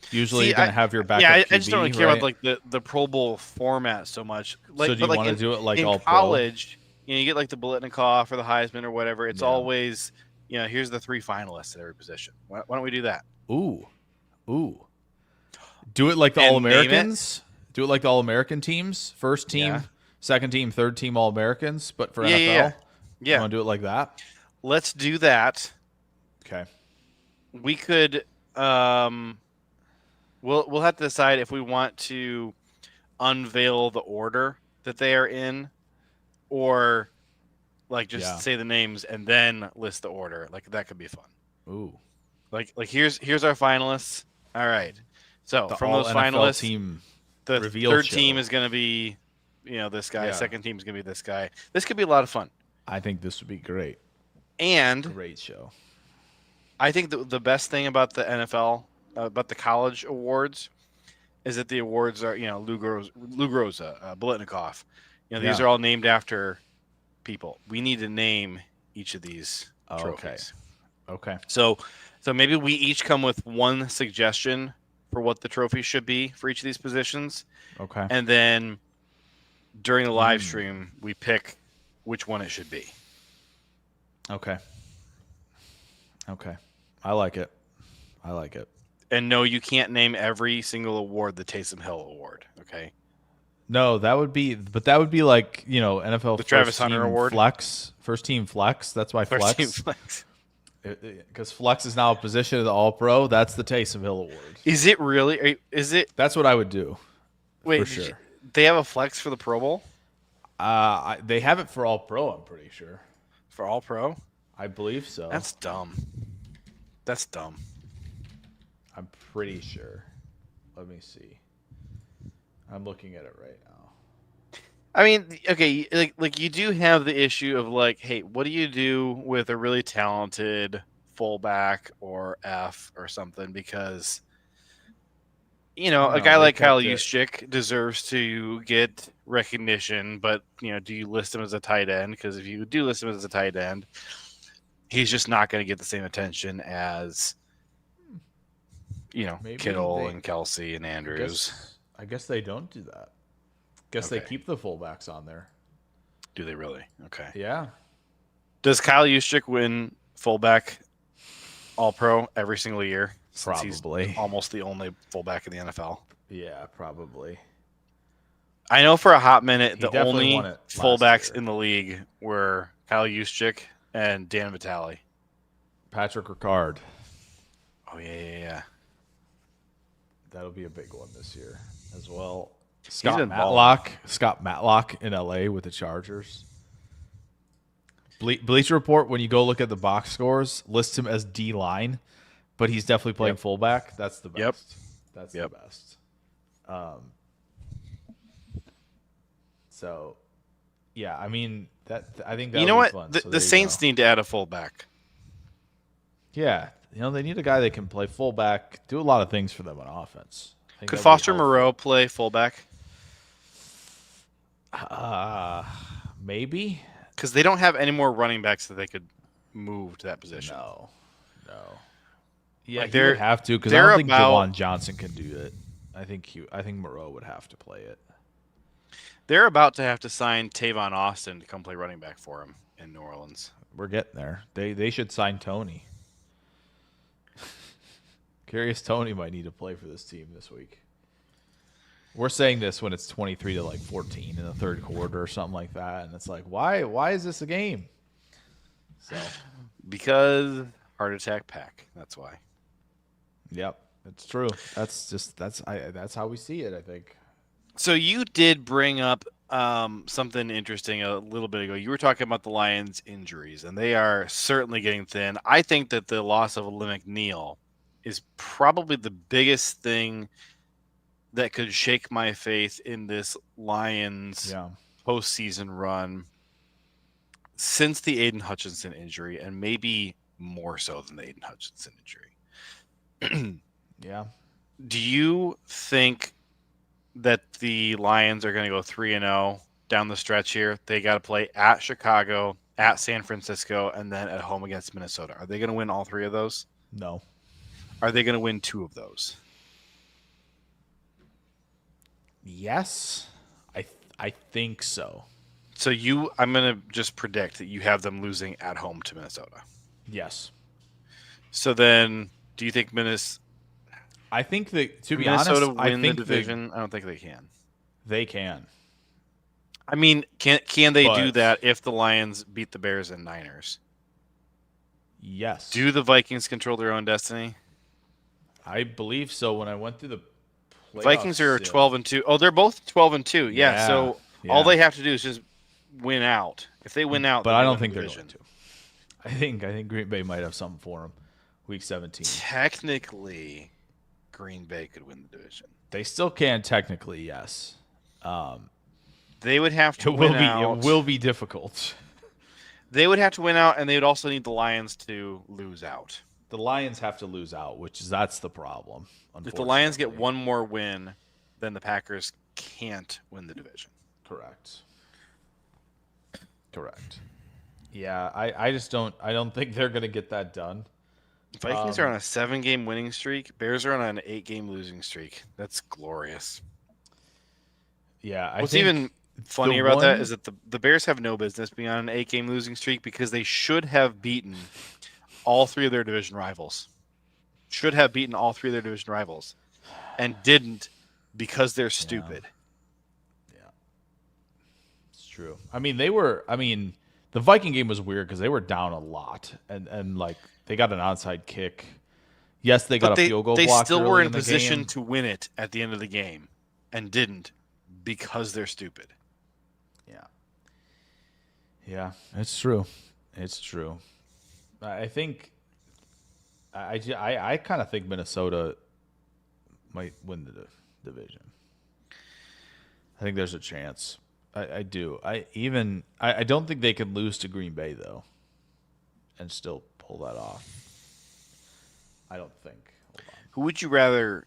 usually you're gonna have your backup. Yeah, I QB, just don't really care right? about like the Pro Bowl format so much. Like, So do you but, want to in, do it like in all college? You get like the Biletnikoff or the Heisman or whatever. It's Yeah. always here's the 3 finalists at every position. Why don't we do that? Ooh. Do it like the And All Americans. Do it like the All American teams. First team, Yeah. second team, third team All Americans, but for Yeah, NFL. Yeah. You want to do it like that? Let's do that. Okay. We could we'll have to decide if we want to unveil the order that they are in or like just say the names and then list the order. Like that could be fun. Ooh. Like here's our finalists. All right. So The from all those NFL finalists, team the reveal third show. team is going to be this guy, Yeah. second team is going to be this guy. This could be a lot of fun. I think this would be great. And Great show. I think the best thing about the NFL, about the college awards, is that the awards are, Lou Groza, Biletnikoff. These Yeah. are all named after people. We need to name each of these trophies. Okay. So maybe we each come with one suggestion for what the trophy should be for each of these positions. Okay. And then during the live stream, we pick which one it should be. Okay. I like it. And no, you can't name every single award the Taysom Hill Award. Okay. No, that would be like, NFL The Travis first Hunter team Award? flex, first team flex. That's why First team flex. flex. Because flex is now a position of the All Pro. That's the Taysom Hill Award. Is it really? Is it? That's what I would do. Wait, for sure. They have a flex for the Pro Bowl? They have it for All Pro. I'm pretty sure. For All Pro? I believe so. That's dumb. That's dumb. I'm pretty sure. Let me see. I'm looking at it right now. I mean, okay, like you do have the issue of like, hey, what do you do with a really talented fullback or F or something? Because a guy like Kyle Juszczyk deserves to get recognition, but do you list him as a tight end? Because if you do list him as a tight end, he's just not going to get the same attention as Maybe Kittle and Kelsey and Andrews. I guess they don't do that. Guess they Okay. keep the fullbacks on there. Do they really? Okay. Yeah. Does Kyle Juszczyk win fullback All-Pro every single year? Since Probably. He's almost the only fullback in the NFL. Yeah, probably. I know for a hot minute He the definitely only won it last fullbacks year. in the league were Kyle Juszczyk and Dan Vitale. Patrick Ricard. Oh yeah. That'll be a big one this year as well. been Scott Matlock in LA with the Chargers. Bleacher Report, when you go look at the box scores, lists him as D line, but he's definitely playing fullback. That's the best. Yep. That's Yep. the best. So, yeah, I mean I think that You know would what? be fun. So The there you Saints go. need to add a fullback. Yeah, they need a guy that can play fullback, do a lot of things for them on offense. I think Could that'd be Foster helpful. Moreau play fullback? Maybe. Because they don't have any more running backs that they could move to that position. No. Yeah, Like he would have to because I they're don't think about- Jawan Johnson can do it. I think Moreau would have to play it. They're about to have to sign Tavon Austin to come play running back for him in New Orleans. We're getting there. They should sign Tony. Curious Tony might need to play for this team this week. We're saying this when it's 23 to like 14 in the third quarter or something like that, and it's like, why is this a game? So, Because heart attack pack. That's why. yep, it's true. That's how we see it, I think. So you did bring up something interesting a little bit ago. You were talking about the Lions' injuries, and they are certainly getting thin. I think that the loss of Lim McNeil is probably the biggest thing that could shake my faith in this Lions Yeah. postseason run since the Aiden Hutchinson injury, and maybe more so than the Aiden Hutchinson injury. Yeah. Do you think that the Lions are going to go 3-0 down the stretch here? They got to play at Chicago, at San Francisco, and then at home against Minnesota. Are they going to win all three of those? No. Are they going to win two of those? Yes. I think so. So I'm going to just predict that you have them losing at home to Minnesota. Yes. So then, do you think I think that, to be Minnesota honest, win I the think division? I don't think they can. they can. I mean, can they do But- that if the Lions beat the Bears and Niners? Yes. Do the Vikings control their own destiny? I believe so. When I went through the playoff Vikings are sim- 12-2. Oh, they're both 12-2. Yeah. Yeah, So yeah. all they have to do is just win out. If they win out, But then I they don't win think the they're division. going to. I think Green Bay might have something for them. Week 17. Technically, Green Bay could win the division. They still can technically, yes. They would have to It will win be out. it will be difficult. They would have to win out, and they would also need the Lions to lose out. The Lions have to lose out, that's the problem. If the Lions get unfortunately. one more win, then the Packers can't win the division. Correct. Yeah, I just don't think they're going to get that done. Vikings are on a 7-game winning streak. Bears are on an 8-game losing streak. That's glorious. Yeah, What's even funnier about that is that the Bears have no business being on an 8-game losing streak because they should have beaten all three of their division rivals. And didn't because they're stupid. Yeah. It's true. I mean, the Viking game was weird because they were down a lot and like they got an onside kick. Yes, they got a field goal They blocked still early were in the position game. to win it at the end of the game and didn't because they're stupid. Yeah, it's true. I think I kind of think Minnesota might win the division. I think there's a chance. I do. I don't think they can lose to Green Bay though, and still pull that off. I don't think. Hold on. Who would you rather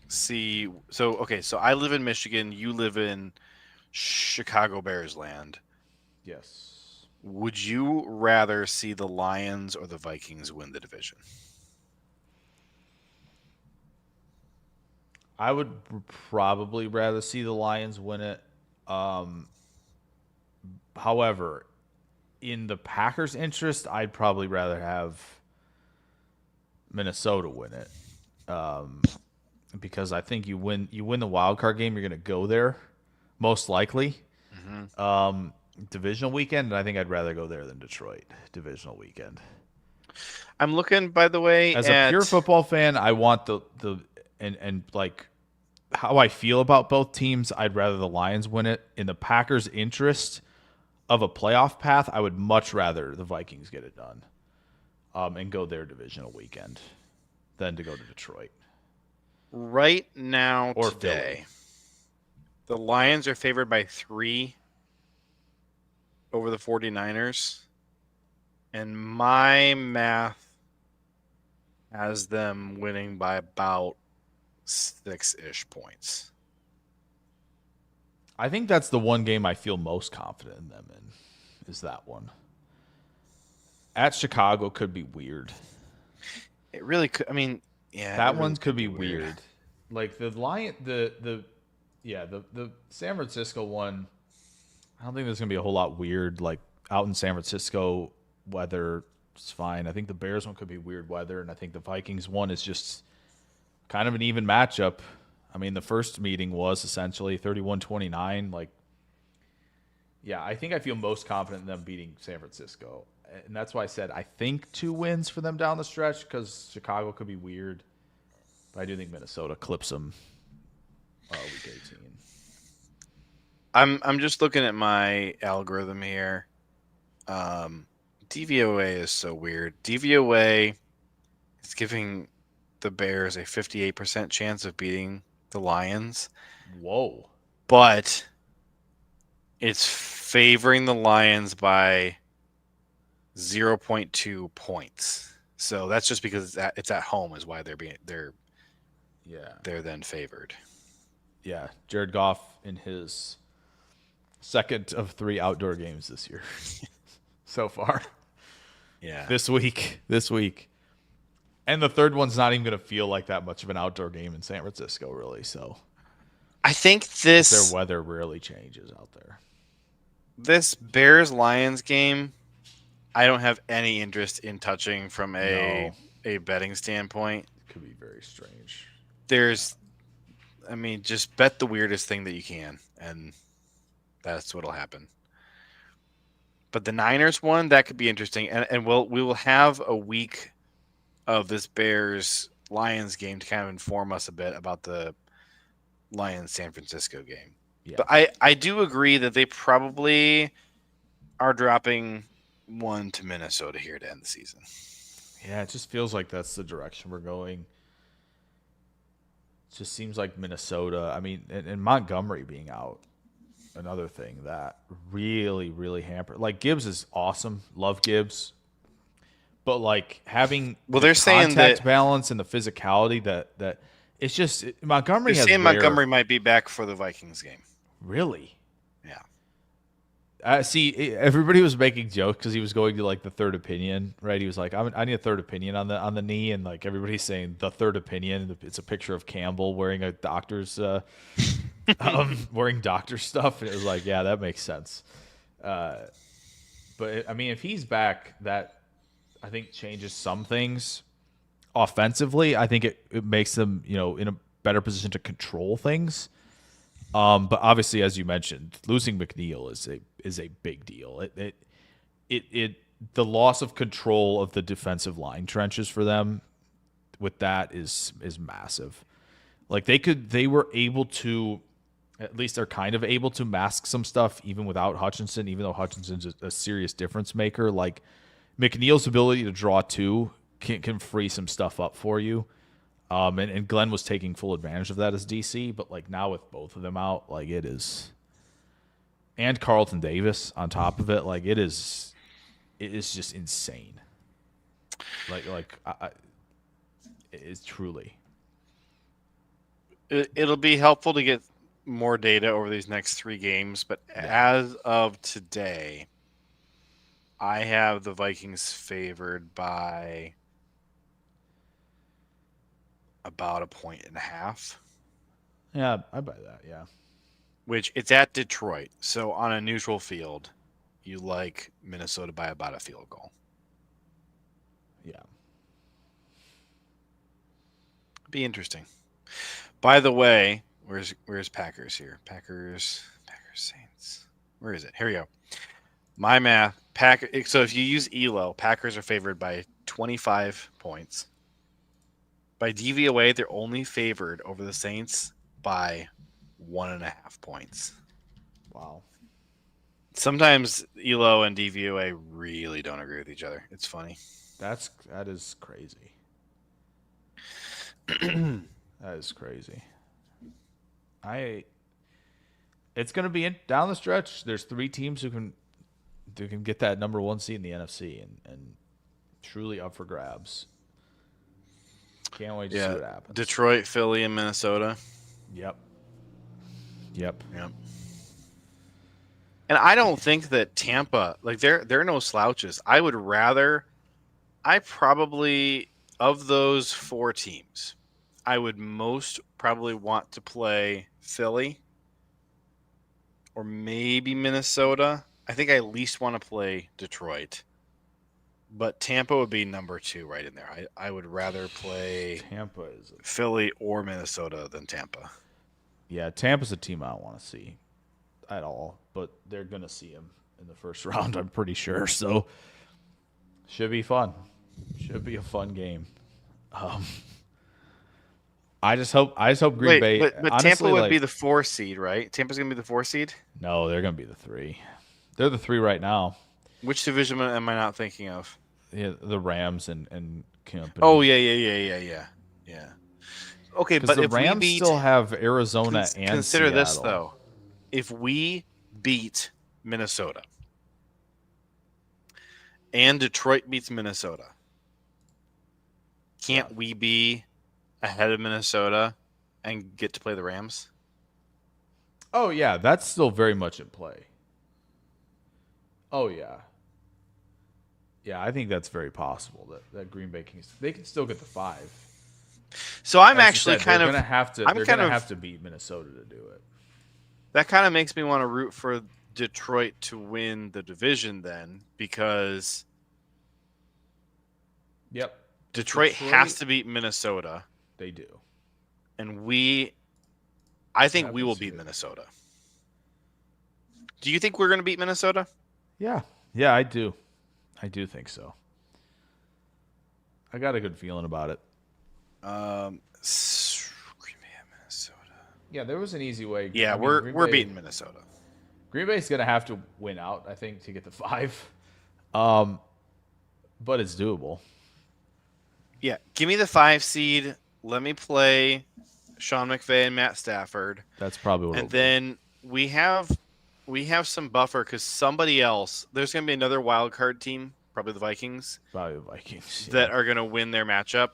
see? So I live in Michigan. You live in Chicago Bears land. Yes. Would you rather see the Lions or the Vikings win the division? I would probably rather see the Lions win it. However, in the Packers' interest, I'd probably rather have Minnesota win it. Because I think you win the wild card game, you're going to go there, most likely. Mm-hmm. Divisional weekend, and I think I'd rather go there than Detroit divisional weekend. I'm looking, by the way, As a pure football fan, I want and like how I feel about both teams. I'd rather the Lions win it. In the Packers' interest of a playoff path, I would much rather the Vikings get it done, and go their divisional weekend than to go to Detroit. Right now, Or today, the Lions are favored by 3 over the 49ers. And my math has them winning by about 6-ish points. I think that's the one game I feel most confident in them in, is that one. At Chicago could be weird. It really could. I mean, yeah, That it one really could be weird. Like the San Francisco one, I don't think there's gonna be a whole lot weird. Like out in San Francisco, weather is fine. I think the Bears one could be weird weather, and I think the Vikings one is just kind of an even matchup. I mean, the first meeting was essentially 31-29. Like, yeah, I think I feel most confident in them beating San Francisco. And that's why I said I think 2 wins for them down the stretch because Chicago could be weird. But I do think Minnesota clips them week 18. I'm just looking at my algorithm here. DVOA is so weird. DVOA is giving the Bears a 58% chance of beating the Lions, Whoa. but it's favoring the Lions by 0.2 points. So that's just because it's at home is why Yeah. they're then favored. Yeah. Jared Goff in his second of 3 outdoor games this year so far. Yeah. This week. And the third one's not even going to feel like that much of an outdoor game in San Francisco, really. So I think their this weather rarely changes out there. this Bears Lions game, I don't have any interest in touching from a betting standpoint. It could be very strange. Just bet the weirdest thing that you can, and that's what'll happen. But the Niners one, that could be interesting, and we will have a week of this Bears Lions game to kind of inform us a bit about the Lions San Francisco game. Yeah. But I do agree that they probably are dropping one to Minnesota here to end the season. Yeah, it just feels like that's the direction we're going. It just seems like Minnesota. I mean, and Montgomery being out, another thing that really, really hampered. Like Gibbs is awesome. Love Gibbs. But like having they're saying contact that balance and the physicality that it's just Montgomery they're has saying Montgomery might be back for the Vikings game. Really? Yeah. See, everybody was making jokes because he was going to like the third opinion, right? He was like, I need a third opinion on the knee," and like everybody's saying the third opinion. It's a picture of Campbell wearing a doctor's wearing doctor stuff, and it was like, yeah, that makes sense. But I mean, if he's back, that I think changes some things offensively. I think it makes them in a better position to control things. But obviously, as you mentioned, losing McNeil is a big deal. It the loss of control of the defensive line trenches for them with that is massive. Like they were able to, at least they're kind of able to mask some stuff even without Hutchinson, even though Hutchinson's a serious difference maker. Like McNeil's ability to draw two can free some stuff up for you. And Glenn was taking full advantage of that as DC, but like now with both of them out, like it is, and Carlton Davis on top of it, like it is just insane. It's truly. It'll be helpful to get more data over these next 3 games, but as of today, I have the Vikings favored by about 1.5 points. Yeah, I buy that. Yeah. Which it's at Detroit. So on a neutral field, you like Minnesota by about a field goal. Yeah. Be interesting. By the way, where's Packers here? Packers Saints. Where is it? Here we go. My math. So if you use ELO, Packers are favored by 25 points. By DVOA, they're only favored over the Saints by 1.5 points. Wow. Sometimes ELO and DVOA really don't agree with each other. It's funny. That is crazy. That is crazy. It's going to be down the stretch. There's 3 teams who can get that number 1 seed in the NFC and truly up for grabs. Can't wait to see what happens. Detroit, Philly, and Minnesota. Yep. And I don't think that Tampa, like they're no slouches. I probably, of those 4 teams, I would most probably want to play Philly or maybe Minnesota. I think I at least want to play Detroit. But Tampa would be number 2 right in there. I would rather play Tampa Philly or Minnesota than Tampa. Yeah, Tampa's a team I don't want to see at all, but they're gonna see him in the first round, I'm pretty sure. So should be fun. Should be a fun game. Um, I just hope Green Wait, Bay. but Tampa Honestly, would be like the 4 seed, right? Tampa's gonna be the 4 seed. no, they're gonna be the 3. They're the 3 right now. Which division am I not thinking of? Yeah, the Rams and company. Oh yeah. Okay, Because but the if we Rams beat, still have Arizona and consider Seattle. this though, if we beat Minnesota and Detroit beats Minnesota, can't we be ahead of Minnesota and get to play the Rams? Oh yeah, that's still very much in play. Oh yeah. Yeah, I think that's very possible that Green Bay can still get the 5. So I'm As you actually said, kind they're of gonna have to beat Minnesota to do it. that kind of makes me want to root for Detroit to win the division then, because Yep. Detroit has to beat Minnesota, They do. and I think we will Happens beat here. Minnesota. Do you think we're going to beat Minnesota? Yeah. Yeah, I do. I do think so. I got a good feeling about it. Green Bay at Minnesota. Yeah, there was an easy way. Yeah, I mean, we're beating Minnesota. Green Bay's gonna have to win out, I think, to get the 5. But it's doable. Yeah, give me the 5 seed. Let me play Sean McVay and Matt Stafford, That's probably what. and then we have some buffer because somebody else. There's going to be another wild card team, probably the Vikings, probably the Vikings that are going to win their matchup.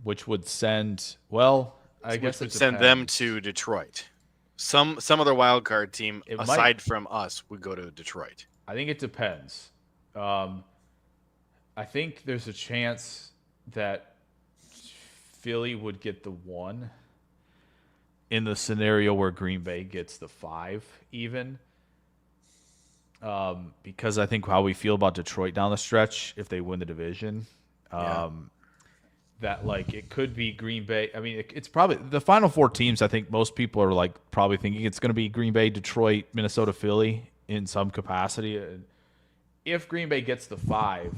which would send. Well, I guess would it send them depends. to Detroit. Some other wild card team It aside might. from us would go to Detroit. I think it depends. I think there's a chance that Philly would get the 1 in the scenario where Green Bay gets the 5 even. Because I think how we feel about Detroit down the stretch if they win the division. That like it could be Green Bay. I mean, it's probably the final 4 teams. I think most people are like probably thinking it's going to be Green Bay, Detroit, Minnesota, Philly in some capacity. If Green Bay gets the 5,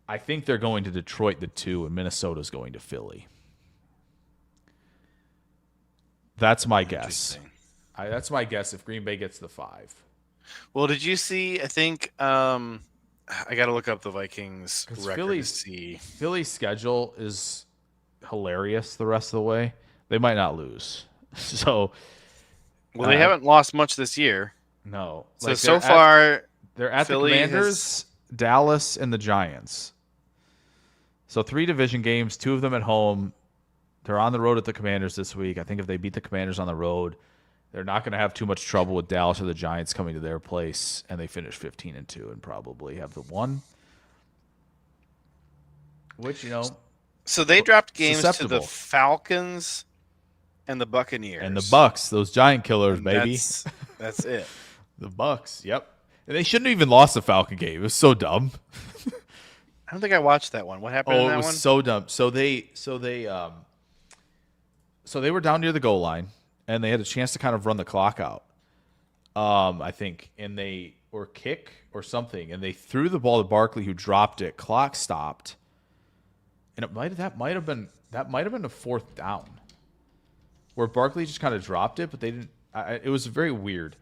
I think they're going to Detroit the 2, and Minnesota's going to Philly. That's my guess. That's my guess if Green Bay gets the 5. Well, did you see? I think I got to look up the Vikings record to see. Philly's schedule is hilarious the rest of the way. They might not lose. So, well, they haven't lost much this year. No. So far, they're at Philly the Commanders, Dallas, and the Giants. So 3 division games, 2 of them at home. They're on the road at the Commanders this week. I think if they beat the Commanders on the road, they're not going to have too much trouble with Dallas or the Giants coming to their place, and they finish 15-2 and probably have the 1. Which, so they dropped games to susceptible. the Falcons and the Buccaneers. And the Bucks, those giant killers, And baby. That's it. The Bucks, yep. And they shouldn't have even lost the Falcon game. It was so dumb. I don't think I watched that one. What happened in that it was one? so dumb. So they were down near the goal line, and they had a chance to kind of run the clock out. I think, and they or kick or something, and they threw the ball to Barkley, who dropped it. Clock stopped, and that might have been a 4th down, where Barkley just kind of dropped it, but they didn't. It was very weird.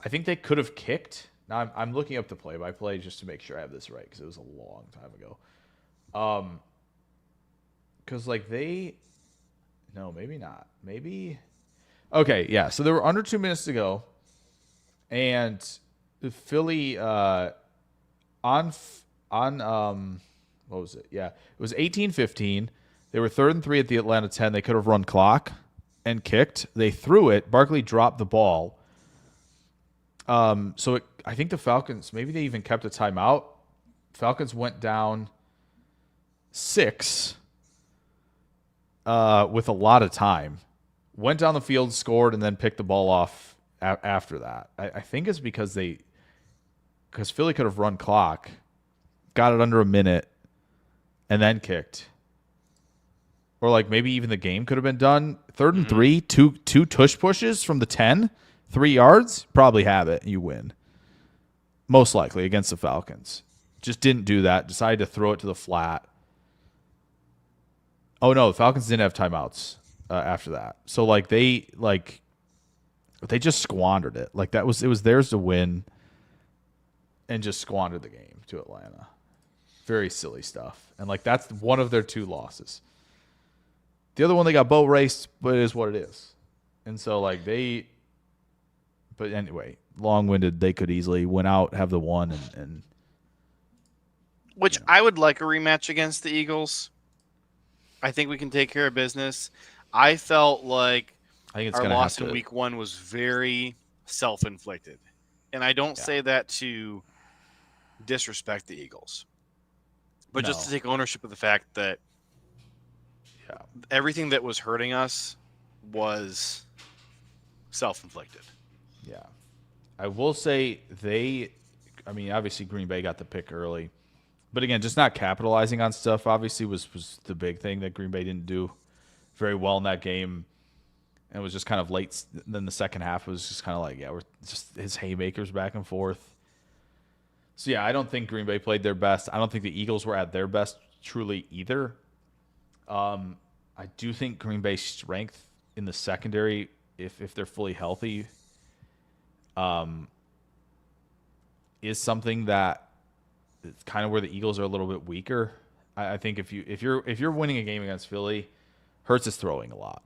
I think they could have kicked. Now I'm looking up the play-by-play just to make sure I have this right because it was a long time ago. Because no, maybe not. Maybe. Okay, yeah. So there were under 2 minutes to go, and the Philly what was it? Yeah, it was 18-15. They were 3rd and 3 at the Atlanta 10. They could have run clock and kicked. They threw it. Barkley dropped the ball. I think the Falcons, maybe they even kept a timeout. Falcons went down 6 with a lot of time. Went down the field, scored, and then picked the ball off after that. I think it's because Philly could have run clock, got it under a minute, and then kicked. or like maybe even the game could have been done. 3rd and Mm-hmm. 3, two tush pushes from the 10, 3 yards, probably have it. You win. Most likely against the Falcons. Just didn't do that. Decided to throw it to the flat. Oh no, the Falcons didn't have timeouts after that. So they just squandered it. Like it was theirs to win, and just squandered the game to Atlanta. Very silly stuff. And like that's one of their 2 losses. The other one they got boat raced, but it is what it is. And so but anyway, long-winded. They could easily win out, have the one, and Which I would like a rematch against the Eagles. I think we can take care of business. I felt like I think it's our gonna loss have in to. week 1 was very self-inflicted. And I don't say that to disrespect the Eagles, but just to take ownership of the fact that everything that was hurting us was self-inflicted. Yeah. I will say obviously Green Bay got the pick early. But again, just not capitalizing on stuff obviously was the big thing that Green Bay didn't do very well in that game. And it was just kind of late. Then the second half was just kind of like, we're just his haymakers back and forth. So, yeah, I don't think Green Bay played their best. I don't think the Eagles were at their best truly either. I do think Green Bay's strength in the secondary, if they're fully healthy, is something that it's kind of where the Eagles are a little bit weaker. I think if you're winning a game against Philly, Hurts is throwing a lot.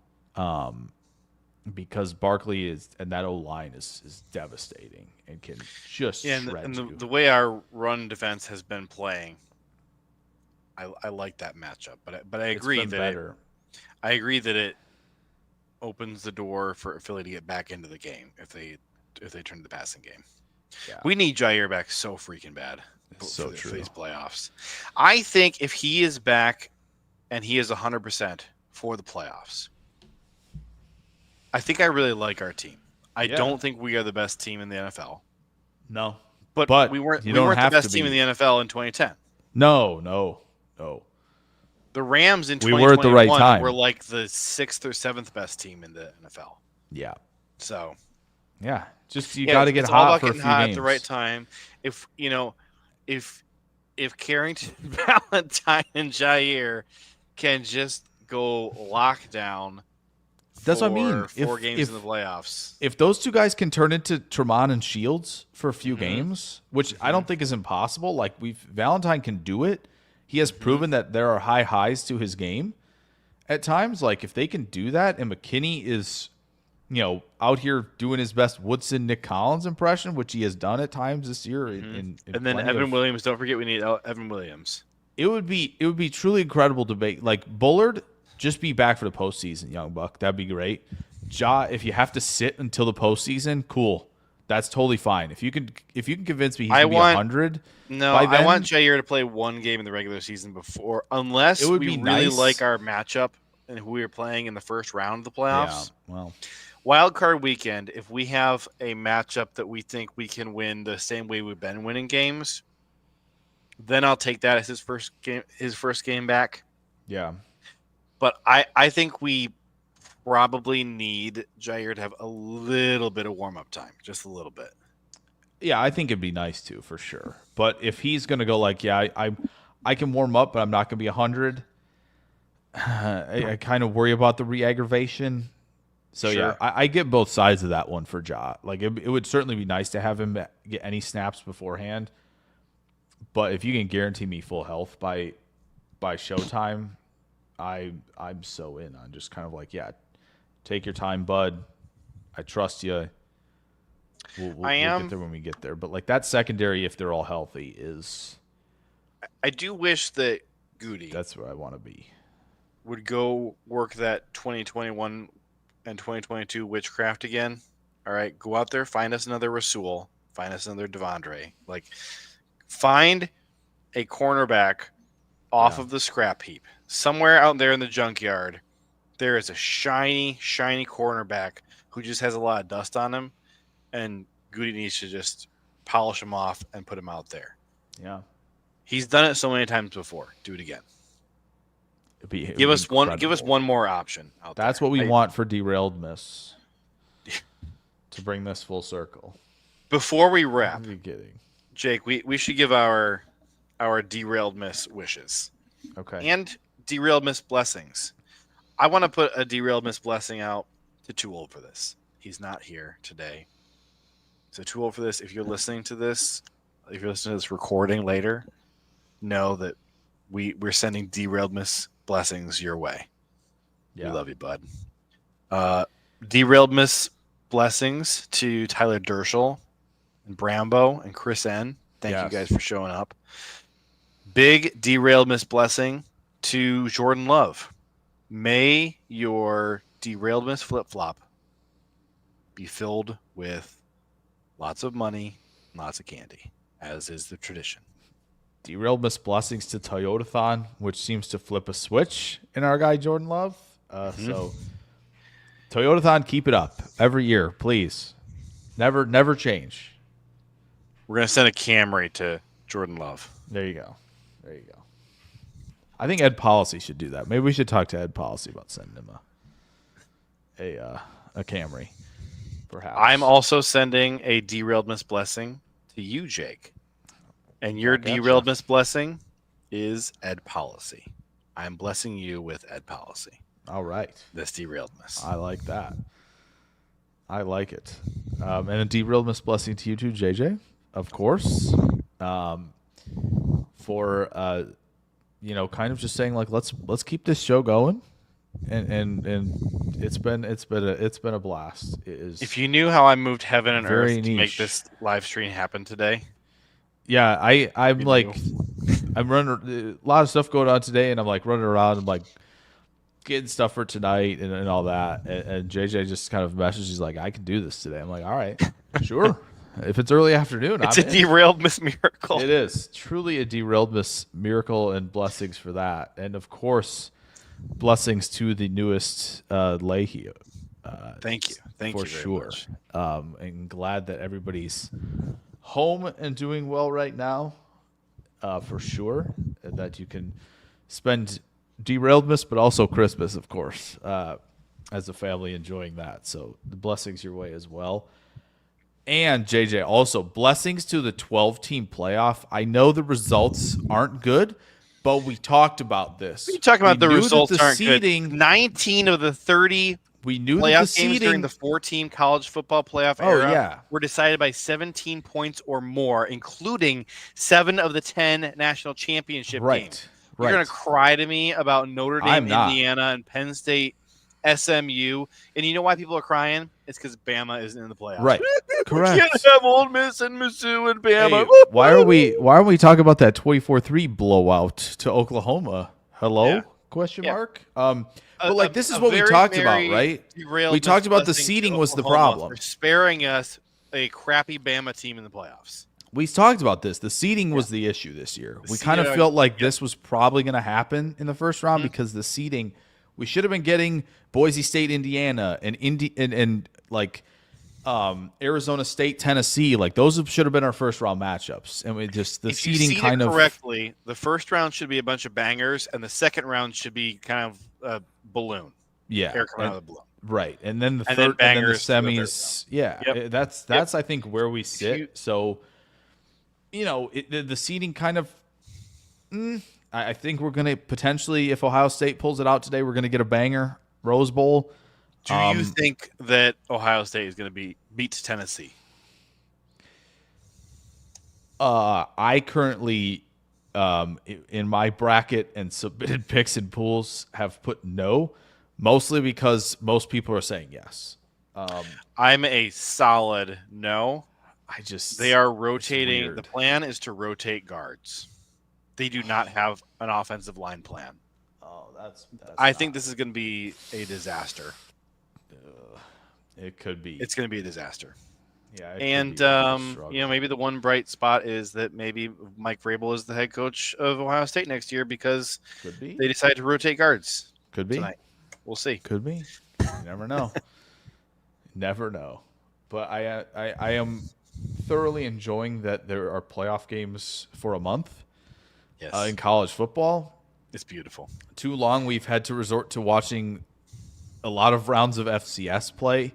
Because Barkley and that O-line is devastating and can just shred and you. the way our run defense has been playing, I like that matchup. But I agree I agree that it opens the door for Philly to get back into the game if they turn to the passing game. Yeah. We need Jair back so freaking bad So for true. these playoffs. I think if he is back and he is 100% for the playoffs, I think I really like our team. I don't think we are the best team in the NFL. No. But we weren't the best team in the NFL in 2010. No. The Rams in We were at the right 2021 time. were like the 6th or 7th best team in the NFL. Yeah. So, yeah, just you got to get it's hot all about for a getting few hot games at the right time. If Carrington, Valentine, and Jair can just go lockdown That's what I mean. 4 games in the playoffs. If those 2 guys can turn into Tremont and Shields for a few games, which I don't think is impossible, like Valentine can do it. He has proven that there are high highs to his game at times. Like if they can do that, and McKinney is, out here doing his best Woodson Nick Collins impression, which he has done at times this year. In and then Evan Williams. Don't forget we need Evan Williams. It would be truly incredible to like Bullard just be back for the postseason, young buck. That'd be great. If you have to sit until the postseason, cool. That's totally fine. If you can convince me he's gonna be 100. No, I want Jair to play 1 game in the regular season before, unless we really like our matchup and who we are playing in the first round of the playoffs. Yeah, well, wild card weekend. If we have a matchup that we think we can win the same way we've been winning games, then I'll take that as his first game back. Yeah, but I think we probably need Jair to have a little bit of warm up time, just a little bit. Yeah, I think it'd be nice to, for sure. But if he's going to go like, I can warm up, but I'm not going to be 100, I kind of worry about the re-aggravation. So, Sure. yeah, I get both sides of that one for Ja. Like, it would certainly be nice to have him get any snaps beforehand. But if you can guarantee me full health by showtime, I'm so in. I'm just kind of like, yeah, take your time, bud. I trust you. We'll get there when we get there. But like that secondary, if they're all healthy, is. I do wish that Goody. That's where I want to be. Would go work that 2021 and 2022 witchcraft again. All right, go out there, find us another Rasul, find us another Devondre. Like, find a cornerback off of the scrap heap somewhere out there in the junkyard. There is a shiny cornerback who just has a lot of dust on him. And Goody needs to just polish him off and put him out there. Yeah. He's done it so many times before. Do it again. It Give would be us one. Give us incredible. one more option out That's there. what we want for Derailedmas, to bring this full circle. Before we What wrap, are you kidding? Jake, we should give our Derailedmas wishes Okay. and Derailedmas blessings. I want to put a Derailedmas blessing out to Too Old for This. He's not here today. So Too Old for This, if you're listening to this, if you're listening to this recording later, know that we're sending Derailedmas blessings your way. Yeah. We love you, bud. Derailedmas blessings to Tyler Dershel and Brambo and Chris N. Thank you guys for showing up. Big Derailedmas blessing to Jordan Love. May your Derailedmas flip-flop be filled with lots of money, lots of candy, as is the tradition. Derailedmas blessings to Toyotathon, which seems to flip a switch in our guy Jordan Love. So Toyotathon, keep it up every year, please. Never change. We're gonna send a Camry to Jordan Love. There you go. I think Ed Policy should do that. Maybe we should talk to Ed Policy about sending him a Camry, perhaps. I'm also sending a Derailedmas blessing to you, Jake. And your Derailedmas blessing is Ed Policy. I'm blessing you with Ed Policy. All right. This Derailedmas. I like that. I like it. And a Derailedmas blessing to you too, JJ, of course. For kind of just saying like let's keep this show going, and it's been a blast. It is. If you knew how I moved heaven and earth to niche. make this live stream happen today. Yeah, I'm running a lot of stuff going on today, and I'm like running around and like getting stuff for tonight and all that. And JJ just kind of messages, he's like, I can do this today. I'm like, all right, sure. If it's early afternoon, it's a Derailedmas miracle. It is truly a Derailedmas miracle, and blessings for that. And of course, blessings to the newest Lahey. Thank you for sure. And glad that everybody's home and doing well right now, for sure. And that you can spend Derailedmas, but also Christmas, of course, as a family enjoying that. So the blessings your way as well. And JJ, also blessings to the 12-team playoff. I know the results aren't good, but we talked about this. We talked about the results aren't seeding, good. 19 of the 30 we knew playoff that the games during the 4-team college football playoff era were decided by 17 points or more, including 7 of the 10 national championship games. You're going to cry to me about Notre Dame, Indiana, and Penn State, SMU. And you know why people are crying? It's because Bama isn't in the playoffs. Right. Correct. We can't have Ole Miss and Mizzou and Bama. Hey, why are we talking about that 24-3 blowout to Oklahoma? Hello? Yeah. Question mark? But like this is what we talked about, right? We talked about the seeding was the problem. For sparing us a crappy Bama team in the playoffs. We talked about this. The seeding was the issue this year. We kind of felt like this was probably going to happen in the first round because the seeding, we should have been getting Boise State, Indiana, and Arizona State, Tennessee. Like those should have been our first round matchups. And we just the seeding kind of correctly. The first round should be a bunch of bangers, and the second round should be kind of a balloon. Yeah, air coming out of the balloon. Right, and then the third, and then the semis. Yeah, that's I think where we sit. So. The seeding kind of I think we're going to potentially, if Ohio State pulls it out today, we're going to get a banger Rose Bowl. Do you think that Ohio State is going to beat Tennessee? I currently, in my bracket and submitted picks and pools, have put no, mostly because most people are saying yes. I'm a solid no. They are rotating. The plan is to rotate guards. They do not have an offensive line plan. Oh, I think this is going to be a disaster. It could be. It's going to be a disaster. Yeah, and maybe the one bright spot is that maybe Mike Vrabel is the head coach of Ohio State next year because they decided to rotate guards. Could be tonight. We'll see. Could be. You never know. Never know. But I am thoroughly enjoying that there are playoff games for a month in college football. It's beautiful. Too long we've had to resort to watching a lot of rounds of FCS play,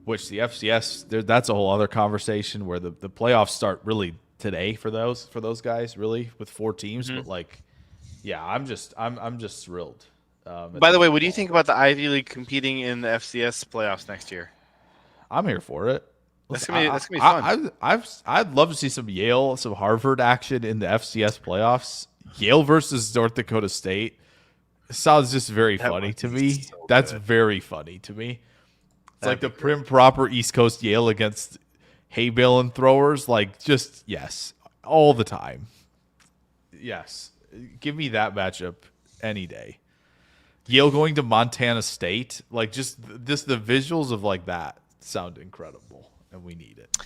which the FCS that's a whole other conversation where the playoffs start really today for those guys, really, with 4 teams. Mm-hmm. But like, yeah, I'm just thrilled. By the way, what do you think about the Ivy League competing in the FCS playoffs next year? I'm here for it. That's Listen, gonna be fun. I'd love to see some Yale, some Harvard action in the FCS playoffs. Yale versus North Dakota State sounds just very funny to me. So That's good. very funny to me. It's That'd like the be prim proper East Coast Yale against hay bale and throwers. Like, just yes, all the time. Yes, give me that matchup any day. Yale going to Montana State, like just the visuals of like that sound incredible, and we need it.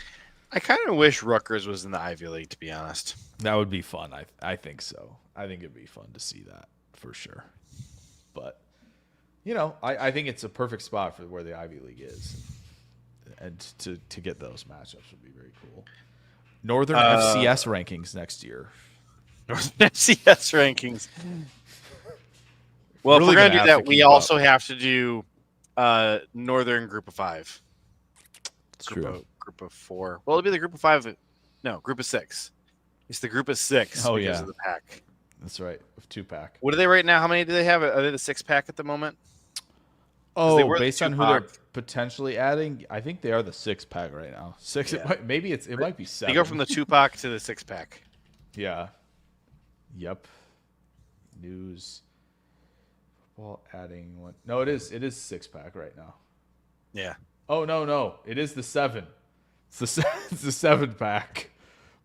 I kind of wish Rutgers was in the Ivy League, to be honest. That would be fun. I think so. I think it'd be fun to see that for sure. But I think it's a perfect spot for where the Ivy League is, and to get those matchups would be very cool. Northern FCS rankings next year. Northern FCS rankings. Well, Really if we're gonna gonna do have that, to we keep also up. have to do Northern Group of 5. It's true. Group of 4. Well, it'll be the Group of 5. No, Group of 6. It's the Group of 6 Oh, because yeah. of the pack. That's right. 2-pack. What are they right now? How many do they have? Are they the 6-pack at the moment? they Oh, were the based on who they're 2-pack. potentially adding, I think they are the 6-pack right now. 6. Yeah. Maybe it might be 7. They go from the 2-pack to the 6-pack. Yeah. Yep. News. Football adding one. No, it is 6-pack right now. Yeah. Oh no. It is the 7. It's the 7-pack.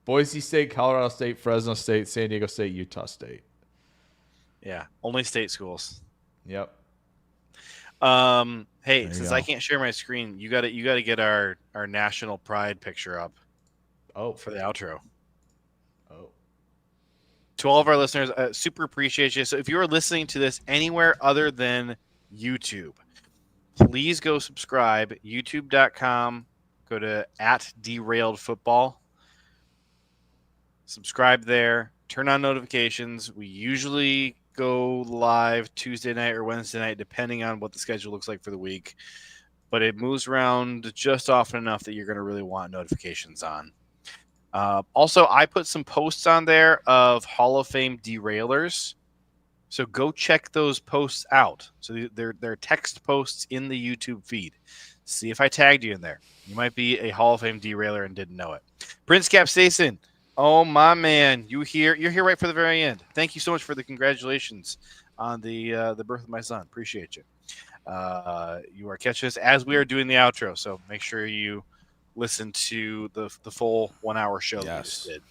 Boise State, Colorado State, Fresno State, San Diego State, Utah State. Yeah. Only state schools. Yep. Hey, There you since go. I can't share my screen, you got to get our national pride picture up Oh. for the outro. Oh. To all of our listeners, super appreciate you. So if you are listening to this anywhere other than YouTube, please go subscribe. YouTube.com. Go to @DerailedFootball. Subscribe there. Turn on notifications. We usually go live Tuesday night or Wednesday night, depending on what the schedule looks like for the week. But it moves around just often enough that you're going to really want notifications on. Also, I put some posts on there of Hall of Fame derailers. So go check those posts out. So they're text posts in the YouTube feed. See if I tagged you in there. You might be a Hall of Fame derailer and didn't know it. Prince Capsaicin. Oh, my man. You're here right for the very end. Thank you so much for the congratulations on the birth of my son. Appreciate you. You are catching us as we are doing the outro. So make sure you listen to the full 1-hour show that we just did.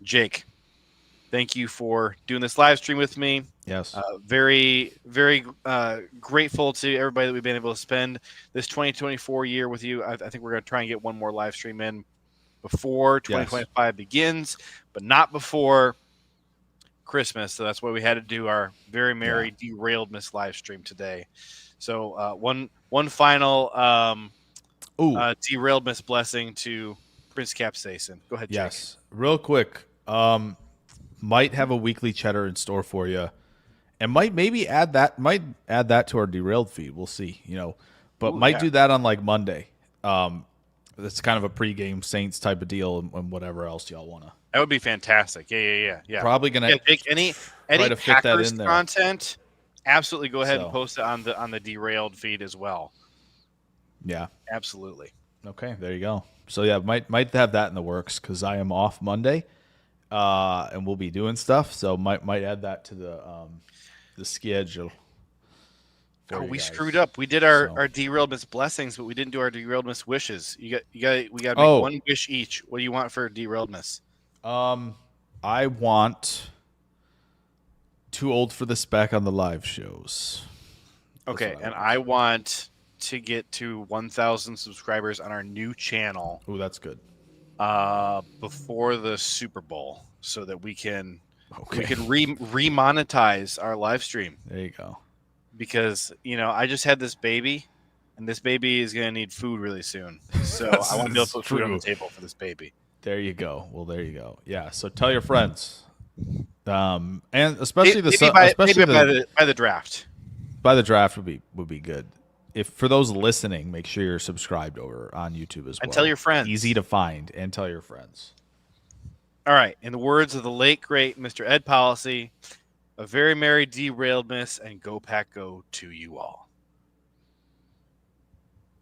Jake, thank you for doing this live stream with me. Yes. Very, very grateful to everybody that we've been able to spend this 2024 year with you. I think we're going to try and get one more live stream in before 2025 begins, but not before Christmas. So that's why we had to do our very merry Derailedmas live stream today. So one final Derailedmas blessing to Prince Capsaicin. Go ahead, Jake. Yes. Real quick. Might have a weekly cheddar in store for you, and might add that to our derailed feed. We'll see, but do that on like Monday. That's kind of a pregame Saints type of deal, and whatever else y'all wanna. That would be fantastic. Yeah. Probably gonna Jake, any to fit that Packers in there. content, absolutely go ahead and So. post it on the derailed feed as well. Yeah. Absolutely. Okay. There you go. So yeah, might have that in the works because I am off Monday. And we'll be doing stuff, so might add that to the schedule. Oh, we screwed up. We did our Derailedmas blessings, but we didn't do our Derailedmas wishes. We got to make one wish each. What do you want for Derailedmas? I want Too Old for This back on the live shows. Okay, and I want to get to 1,000 subscribers on our new channel. Oh, that's good. Before the Super Bowl, so that we can remonetize our live stream. There you go. Because I just had this baby, and this baby is going to need food really soon. So I want to be able to put food on the table for this baby. There you go. Well, there you go. Yeah. So tell your friends. And especially maybe by the draft. by the draft would be good. If for those listening, make sure you're subscribed over on YouTube as well. And tell your friends. Easy to find, and tell your friends. All right. In the words of the late great Mr. Ed Policy, a very merry Derailedmas and go Pack Go to you all.